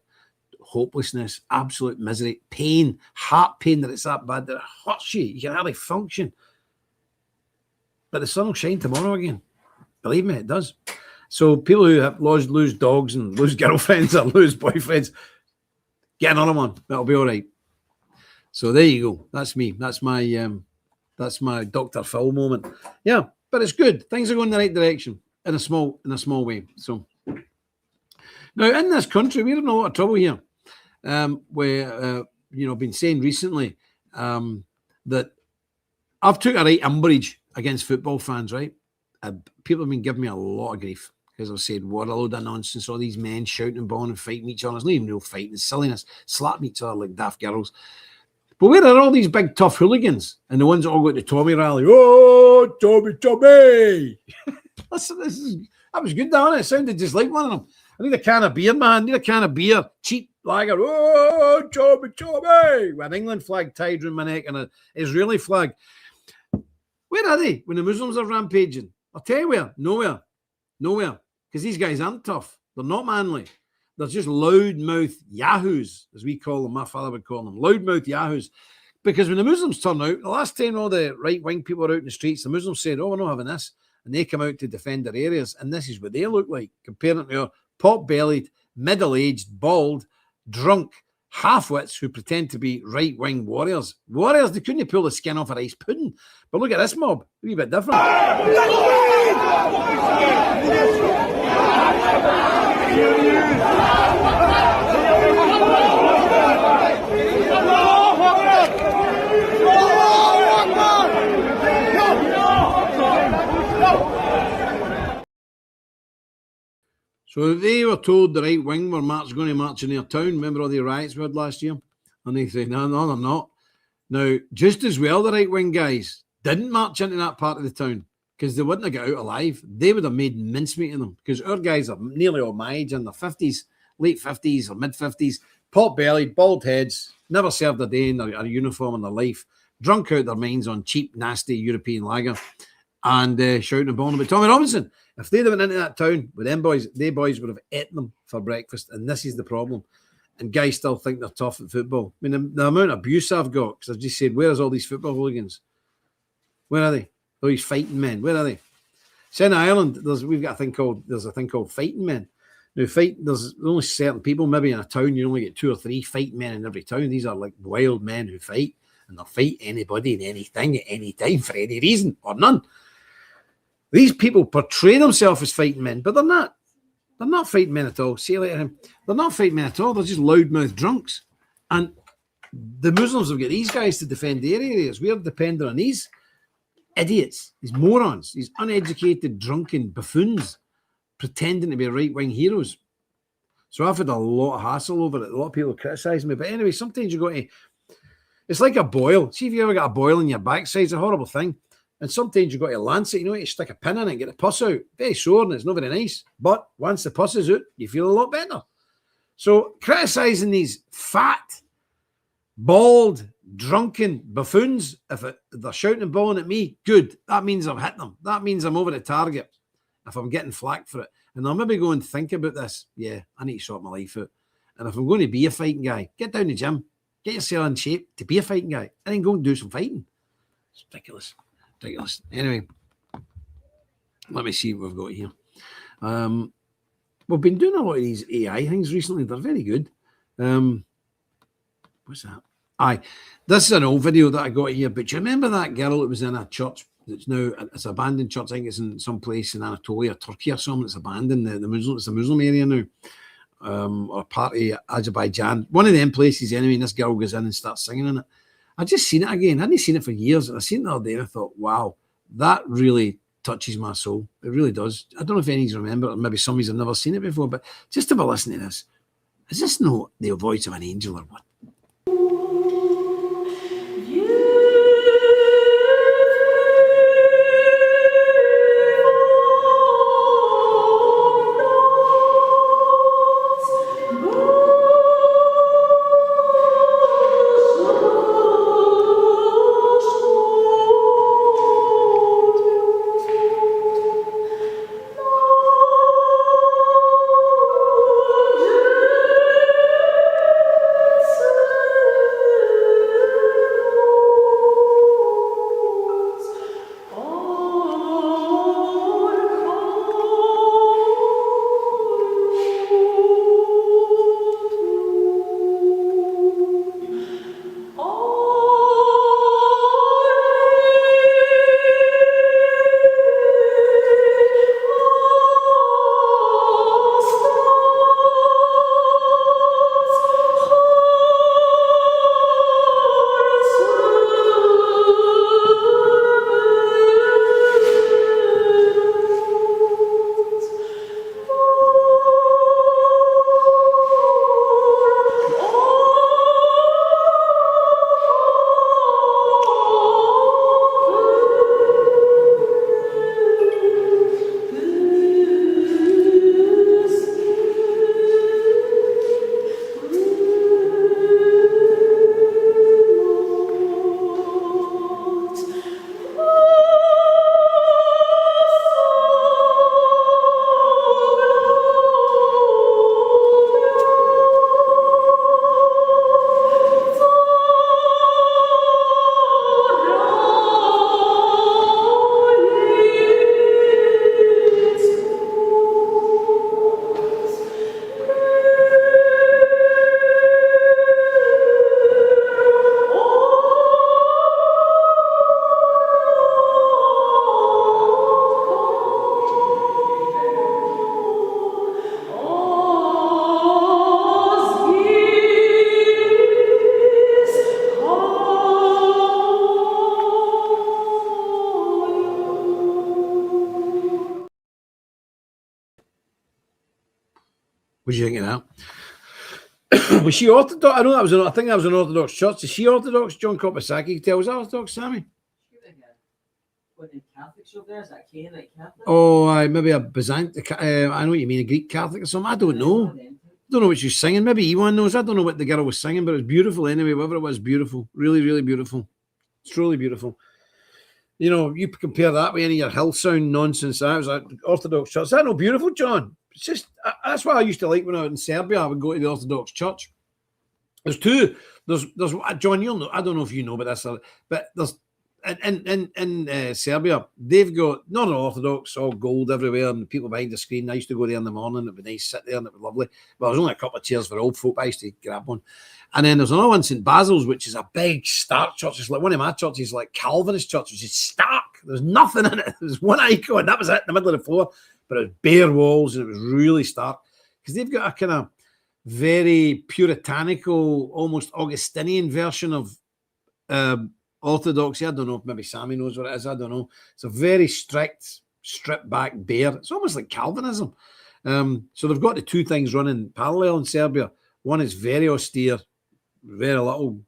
hopelessness, absolute misery, pain, heart pain that it's that bad that it hurts you. You can hardly function. But the sun will shine tomorrow again. Believe me, it does. So people who have lose dogs and lose girlfriends or lose boyfriends, get another one. That'll be all right. So there you go. That's me. That's my Dr. Phil moment. Yeah, but it's good. Things are going in the right direction in a small way. So now in this country, we're in a lot of trouble here. Where been saying recently that I've took a right umbrage against football fans, right? People have been giving me a lot of grief because I've said, what a load of nonsense, all these men shouting and bawling and fighting each other. It's not even real fighting, it's silliness, slapping each other like daft girls. But where are all these big tough hooligans and the ones that all go to Tommy rally? Oh, Tommy! Listen, that was good, down. It sounded just like one of them. I need a can of beer, man. I need a can of beer. Cheap lager. Oh, Tommy! With an England flag tied around my neck and an Israeli flag. Where are they when the Muslims are rampaging? I'll tell you where. Nowhere. Because these guys aren't tough. They're not manly. They're just loudmouth yahoos, as we call them. My father would call them loudmouth yahoos. Because when the Muslims turn out, the last time all the right-wing people were out in the streets, the Muslims said, oh, we're not having this. And they come out to defend their areas. And this is what they look like, comparing to our pot-bellied, middle-aged, bald, drunk, half-wits who pretend to be right-wing warriors. Warriors, they couldn't pull the skin off a rice pudding. But look at this mob, a wee bit different. So they were told the right wing were going to march in their town. Remember all the riots we had last year? And they say, no, they're not. Now, just as well, the right wing guys didn't march into that part of the town because they wouldn't have got out alive. They would have made mincemeat of them because our guys are nearly all my age, in their 50s, late 50s or mid-50s, pot-bellied, bald heads, never served a day in a uniform in their life, drunk out their minds on cheap, nasty European lager and shouting and bawling about Tommy Robinson. If they'd have went into that town with them boys, they boys would have eaten them for breakfast. And this is the problem. And guys still think they're tough at football. I mean, the amount of abuse I've got, because I've just said, where's all these football hooligans? Where are they? All these fighting men. Where are they? So in Ireland, there's a thing called fighting men. Now, there's only certain people, maybe in a town, you only get 2 or 3 fighting men in every town. These are like wild men who fight, and they'll fight anybody and anything at any time for any reason or none. These people portray themselves as fighting men, but they're not. They're not fighting men at all. See you later. They're not fighting men at all. They're just loudmouth drunks. And the Muslims have got these guys to defend their areas. We're dependent on these idiots, these morons, these uneducated, drunken buffoons pretending to be right-wing heroes. So I've had a lot of hassle over it. A lot of people criticise me. But anyway, sometimes you got to... It's like a boil. See if you ever got a boil in your backside. It's a horrible thing. And sometimes you've got to lance it, you stick a pin in it and get the pus out. Very sore and it's not very nice. But once the pus is out, you feel a lot better. So criticising these fat, bald, drunken buffoons, if they're shouting and bawling at me, good. That means I've hit them. That means I'm over the target if I'm getting flack for it. And I'll maybe go and think about this. Yeah, I need to sort my life out. And if I'm going to be a fighting guy, get down the gym. Get yourself in shape to be a fighting guy. And then go and do some fighting. It's ridiculous. Anyway, let me see what we've got here. We've been doing a lot of these AI things recently. They're very good. What's that? This is an old video that I got here. But do you remember that girl that was in a church that's now, it's an abandoned church. I think it's in some place in Anatolia, Turkey or something. It's abandoned. It's a Muslim area now. Or part of Azerbaijan. One of them places anyway, and this girl goes in and starts singing in it. I just seen it again. I hadn't seen it for years. And I seen it the other day and I thought, wow, that really touches my soul. It really does. I don't know if any of you remember it, or maybe some of you have never seen it before, but just to be listening to this, is this not the voice of an angel or what? So What do you think of that? Was she Orthodox? I know that was I think that was an Orthodox church. Is she Orthodox? John Kopasaki can tell. Was that Orthodox, Sammy? Oh, maybe a Byzantine. I know what you mean, a Greek Catholic or something. I don't know. Don't know what she's singing. Maybe Ewan knows. I don't know what the girl was singing, but it was beautiful anyway. Whatever it was, beautiful. Really, really beautiful. It's truly beautiful. You know, you compare that with any of your Hillsound nonsense. That was an Orthodox church. Is that no beautiful, John? It's just, that's what I used to like when I was in Serbia. I would go to the Orthodox church. There's two. There's John, you'll know. I don't know if you know, but there's in Serbia, they've got not an Orthodox, all gold everywhere, and people behind the screen. I used to go there in the morning. It'd be nice, sit there, and it was lovely. Well, there's only a couple of chairs for old folk. I used to grab one. And then there's another one, St. Basil's, which is a big, stark church. It's like one of my churches, like Calvinist church, which is stark. There's nothing in it. There's one icon, that was it, in the middle of the floor. But it was bare walls, and it was really stark. Because they've got a kind of very puritanical, almost Augustinian version of Orthodoxy. I don't know if maybe Sammy knows what it is. I don't know. It's a very strict, stripped back bare. It's almost like Calvinism. So they've got the two things running parallel in Serbia. One is very austere, very little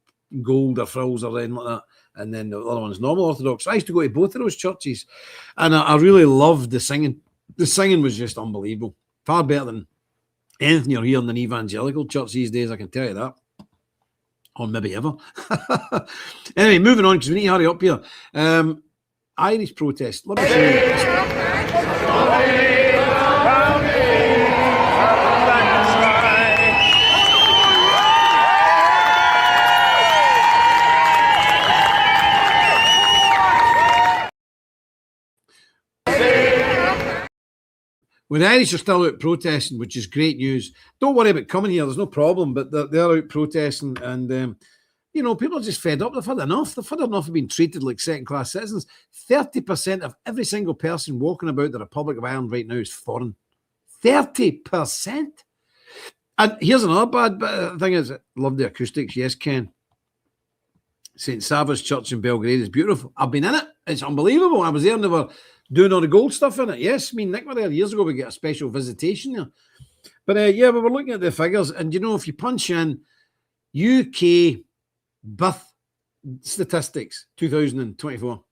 gold or frills or anything like that. And then the other one is normal Orthodox. So I used to go to both of those churches, and I really loved the singing. The singing was just unbelievable. Far better than anything you're hearing in evangelical church these days, I can tell you that. Or maybe ever. Anyway, moving on, because we need to hurry up here. Irish protest. Let me show you. Well, the Irish are still out protesting, which is great news. Don't worry about coming here. There's no problem, but they're out protesting. And, you know, people are just fed up. They've had enough. They've had enough of being treated like second-class citizens. 30% of every single person walking about the Republic of Ireland right now is foreign. 30%. And here's another bad thing is, love the acoustics. Yes, Ken. St. Sava's Church in Belgrade is beautiful. I've been in it. It's unbelievable. I was there and they were doing all the gold stuff in it. Yes, me and Nick were there years ago. We get a special visitation there. But yeah, we were looking at the figures. And, you know, if you punch in UK birth statistics 2024,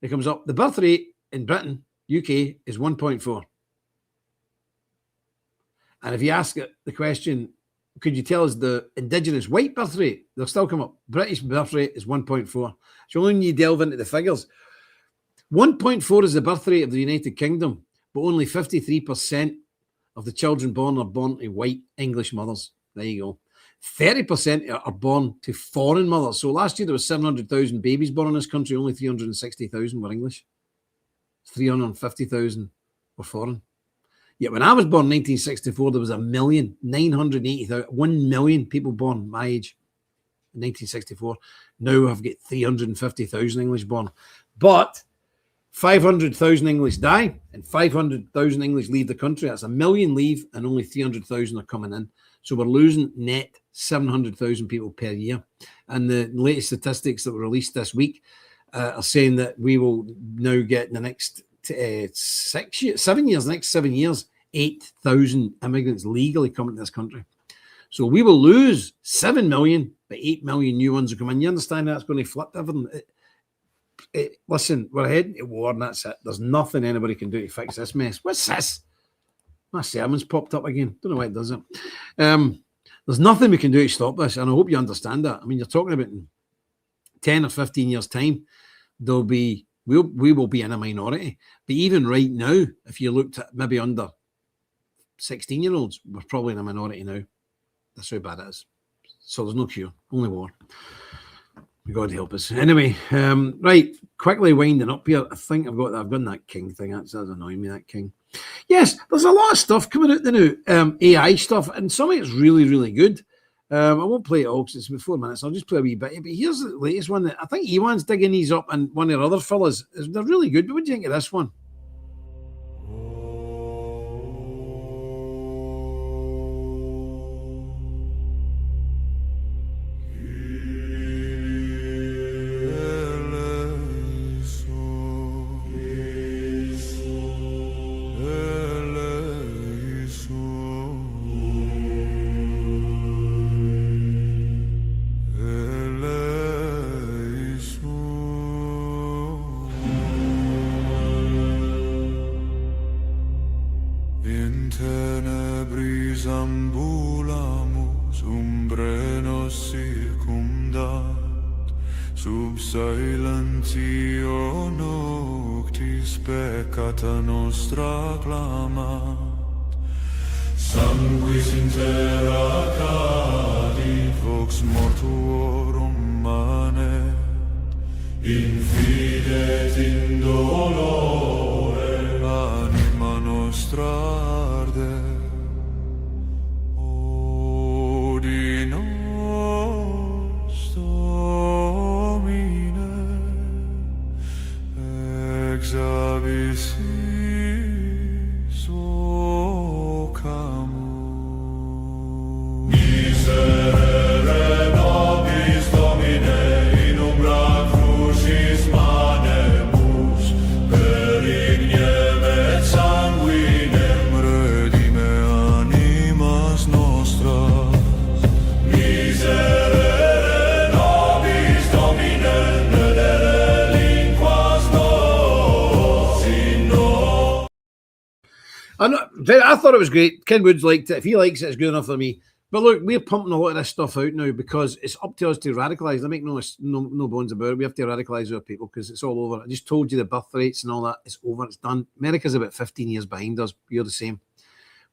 it comes up. The birth rate in Britain, UK, is 1.4. And if you ask it the question, could you tell us the indigenous white birth rate? They'll still come up. British birth rate is 1.4. So only when you delve into the figures, 1.4 is the birth rate of the United Kingdom, but only 53% of the children born are born to white English mothers. There you go. 30% are born to foreign mothers. So last year there was 700,000 babies born in this country. Only 360,000 were English. 350,000 were foreign. Yet when I was born in 1964, there was 1,980,000, 1 million people born my age in 1964. Now I've got 350,000 English born. But 500,000 English die and 500,000 English leave the country. That's 1 million leave and only 300,000 are coming in. So we're losing net 700,000 people per year. And the latest statistics that were released this week are saying that we will now get in the next 7 years, 8,000 immigrants legally coming to this country. So we will lose 7 million, but 8 million new ones will come in. You understand that's going to flip everything? Listen, we're heading to war and that's it. There's nothing anybody can do to fix this mess. What's this? My sermon's popped up again. Don't know why it does it. There's nothing we can do to stop this, and I hope you understand that. I mean, you're talking about in 10 or 15 years' time, we will be in a minority. But even right now, if you looked at maybe under 16-year-olds, we're probably in a minority now. That's how bad it is. So there's no cure, only war. God help us. Anyway, right, quickly winding up here. I think I've got that king thing. That's annoying me, that king. Yes, there's a lot of stuff coming out the new AI stuff, and some of it's really, really good. I won't play it all because it's about 4 minutes. I'll just play a wee bit. But here's the latest one that I think Ewan's digging these up, and one of the other fellas. They're really good. But what do you think of this one? silentio noctis peccata nostra clamat, sanguis in terra cadit, vox mortuorum manet, in fide et in dolore anima nostra arde. Odi nos Domine, ex abyssis vocamus. Miserere nobis Domine, in umbra crucis manemus, per ignem et sanguinem redime animas nostras. Miserere nobis Domine, ne delinquas nos in nos. I thought it was great. Ken Woods liked it. If he likes it, it's good enough for me. But look, we're pumping a lot of this stuff out now because it's up to us to radicalise. I make no bones about it. We have to radicalise our people because it's all over. I just told you the birth rates and all that. It's over. It's done. America's about 15 years behind us. You're the same.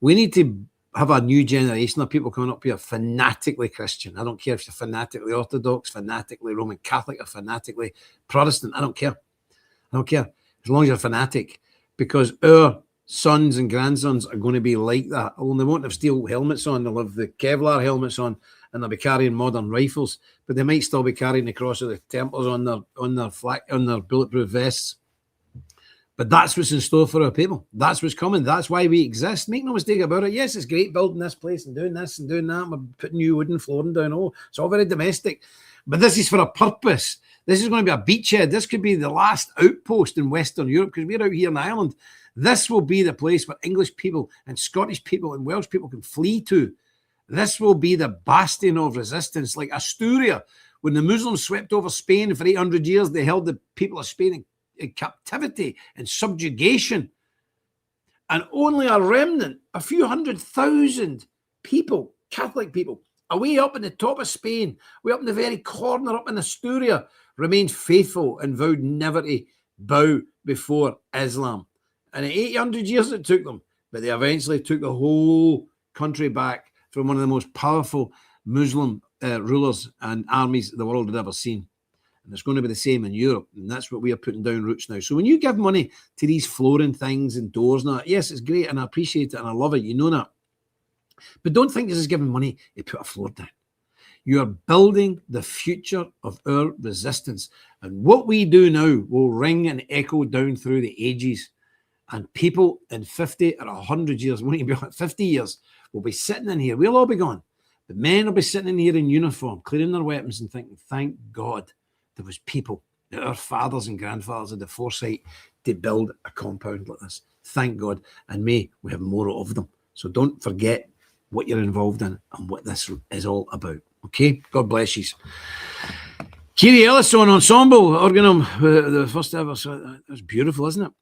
We need to have a new generation of people coming up here fanatically Christian. I don't care if you're fanatically Orthodox, fanatically Roman Catholic, or fanatically Protestant. I don't care. I don't care. As long as you're fanatic. Because our sons and grandsons are going to be like that. Well, they won't have steel helmets on. They'll have the Kevlar helmets on, and they'll be carrying modern rifles. But they might still be carrying the cross of the Templars on their bulletproof vests. But that's what's in store for our people. That's what's coming. That's why we exist. Make no mistake about it. Yes, it's great building this place and doing this and doing that. We're putting new wooden flooring down. Oh, it's all very domestic. But this is for a purpose. This is going to be a beachhead. This could be the last outpost in Western Europe because we're out here in Ireland. This will be the place where English people and Scottish people and Welsh people can flee to. This will be the bastion of resistance, like Asturias. When the Muslims swept over Spain for 800 years, they held the people of Spain in captivity and subjugation. And only a remnant, a few 100,000 people, Catholic people, away up in the top of Spain, way up in the very corner up in Asturias, remained faithful and vowed never to bow before Islam. And 800 years it took them, but they eventually took the whole country back from one of the most powerful Muslim rulers and armies the world had ever seen. And it's going to be the same in Europe, and that's what we are putting down roots now. So when you give money to these flooring things and doors and that, yes, it's great, and I appreciate it, and I love it, you know that. But don't think this is giving money to put a floor down. You are building the future of our resistance. And what we do now will ring and echo down through the ages. And people in 50 or 100 years, won't even be 50 years, will be sitting in here. We'll all be gone. The men will be sitting in here in uniform, clearing their weapons and thinking, thank God there was people, that our fathers and grandfathers had the foresight to build a compound like this. Thank God. And may we have more of them. So don't forget what you're involved in and what this is all about. Okay? God bless you. Kiri Ellison Ensemble, organ, the first ever. So that's beautiful, isn't it?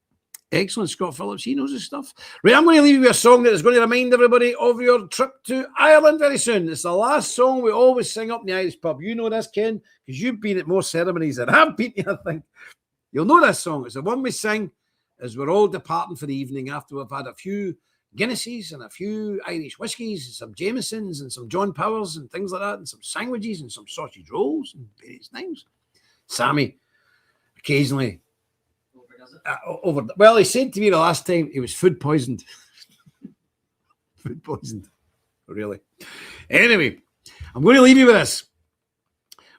Excellent. Scott Phillips, he knows his stuff. Right, I'm going to leave you with a song that is going to remind everybody of your trip to Ireland very soon. It's the last song we always sing up in the Irish pub. You know this, Ken, because you've been at more ceremonies than I've been, I think. You'll know this song. It's the one we sing as we're all departing for the evening after we've had a few Guinnesses and a few Irish whiskies and some Jamesons and some John Powers and things like that and some sandwiches and some sausage rolls and various things. Sammy occasionally well, he said to me the last time he was food poisoned. Food poisoned, really. Anyway, I'm going to leave you with this.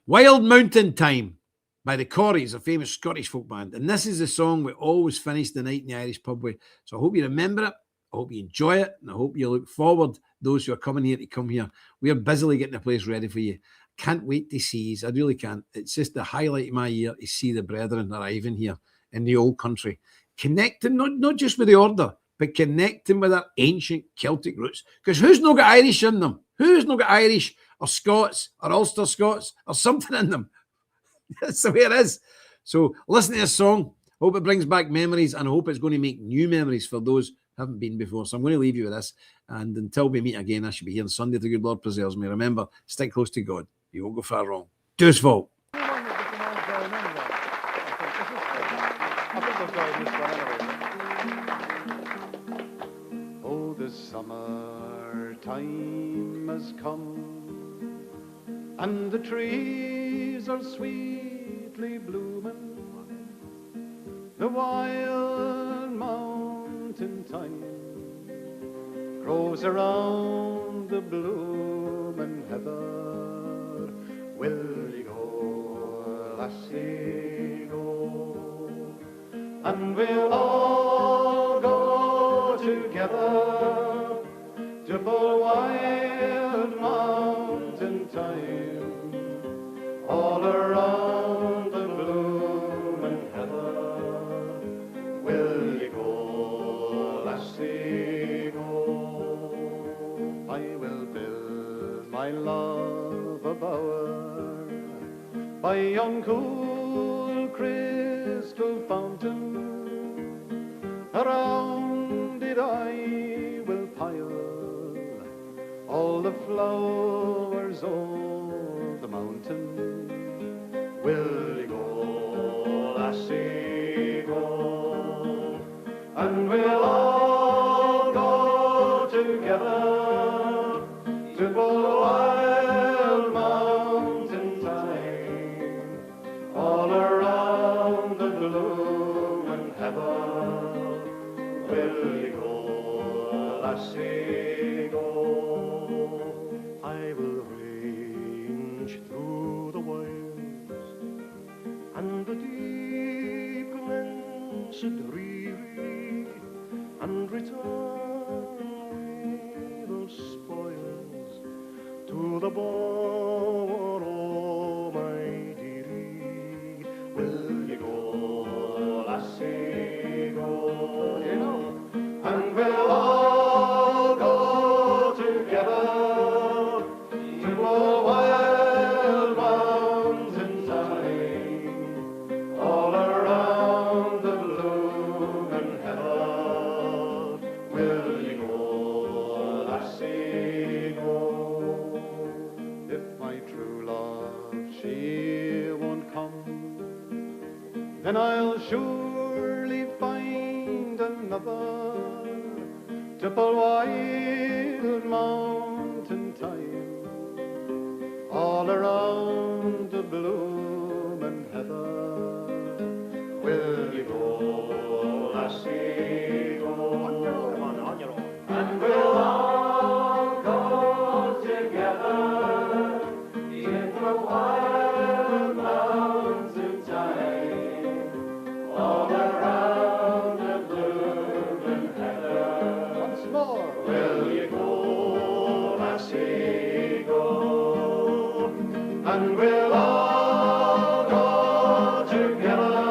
Wild Mountain Time by the Corries, a famous Scottish folk band. And this is the song we always finish the night in the Irish pub with. So I hope you remember it. I hope you enjoy it. And I hope you look forward, those who are coming here, to come here. We are busily getting the place ready for you. Can't wait to see you. I really can't. It's just the highlight of my year to see the brethren arriving here in the old country, connecting not just with the order, but connecting with our ancient Celtic roots. Because who's not got Irish in them? Who's not got Irish or Scots or Ulster Scots or something in them? That's the way it is. So listen to this song. Hope it brings back memories, and I hope it's going to make new memories for those who haven't been before. So I'm going to leave you with this. And until we meet again, I should be here on Sunday. The good Lord preserves me. Remember, stick close to God. You won't go far wrong. Do us fault. Oh, the summer time has come, and the trees are sweetly blooming. The wild mountain thyme grows around the blooming heather. Will you go, lassie, go? And we'll all go together to full wild mountain thyme, all around the blooming heather. Will you go, lassie, go? I will build my love a bower by yon cool crystal fountain. Around it I will pile all the flowers of the mountain. Will you go, lassie, go? And we'll all go together to full wild mountain thyme, all around the blooming heather. Will you go, lassie, go? I will range through the wilds and the deep glens of Priory, and return with the spoils to the bower, oh my dearie. Will you go, lassie, go? You know, and we'll all go together to a wild mountain thyme, all around the blooming heather. Will you go, lassie, go? If my true love, she won't come, then I'll surely find another to full wild mountain thyme, all around the blooming heather. Will you go, lassie, go? On your own. And we'll all go together in the wild mountain thyme, all around the blooming heather. Once more. Will you go, lassie, go? And we'll all go together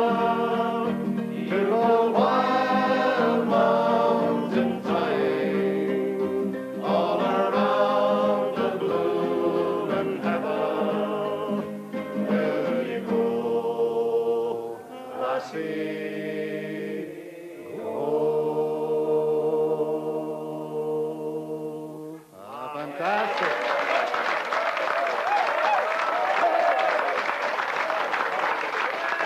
to the wild mountain thyme, all around the blooming heather. Will you go, lassie, go? Ah, fantastic.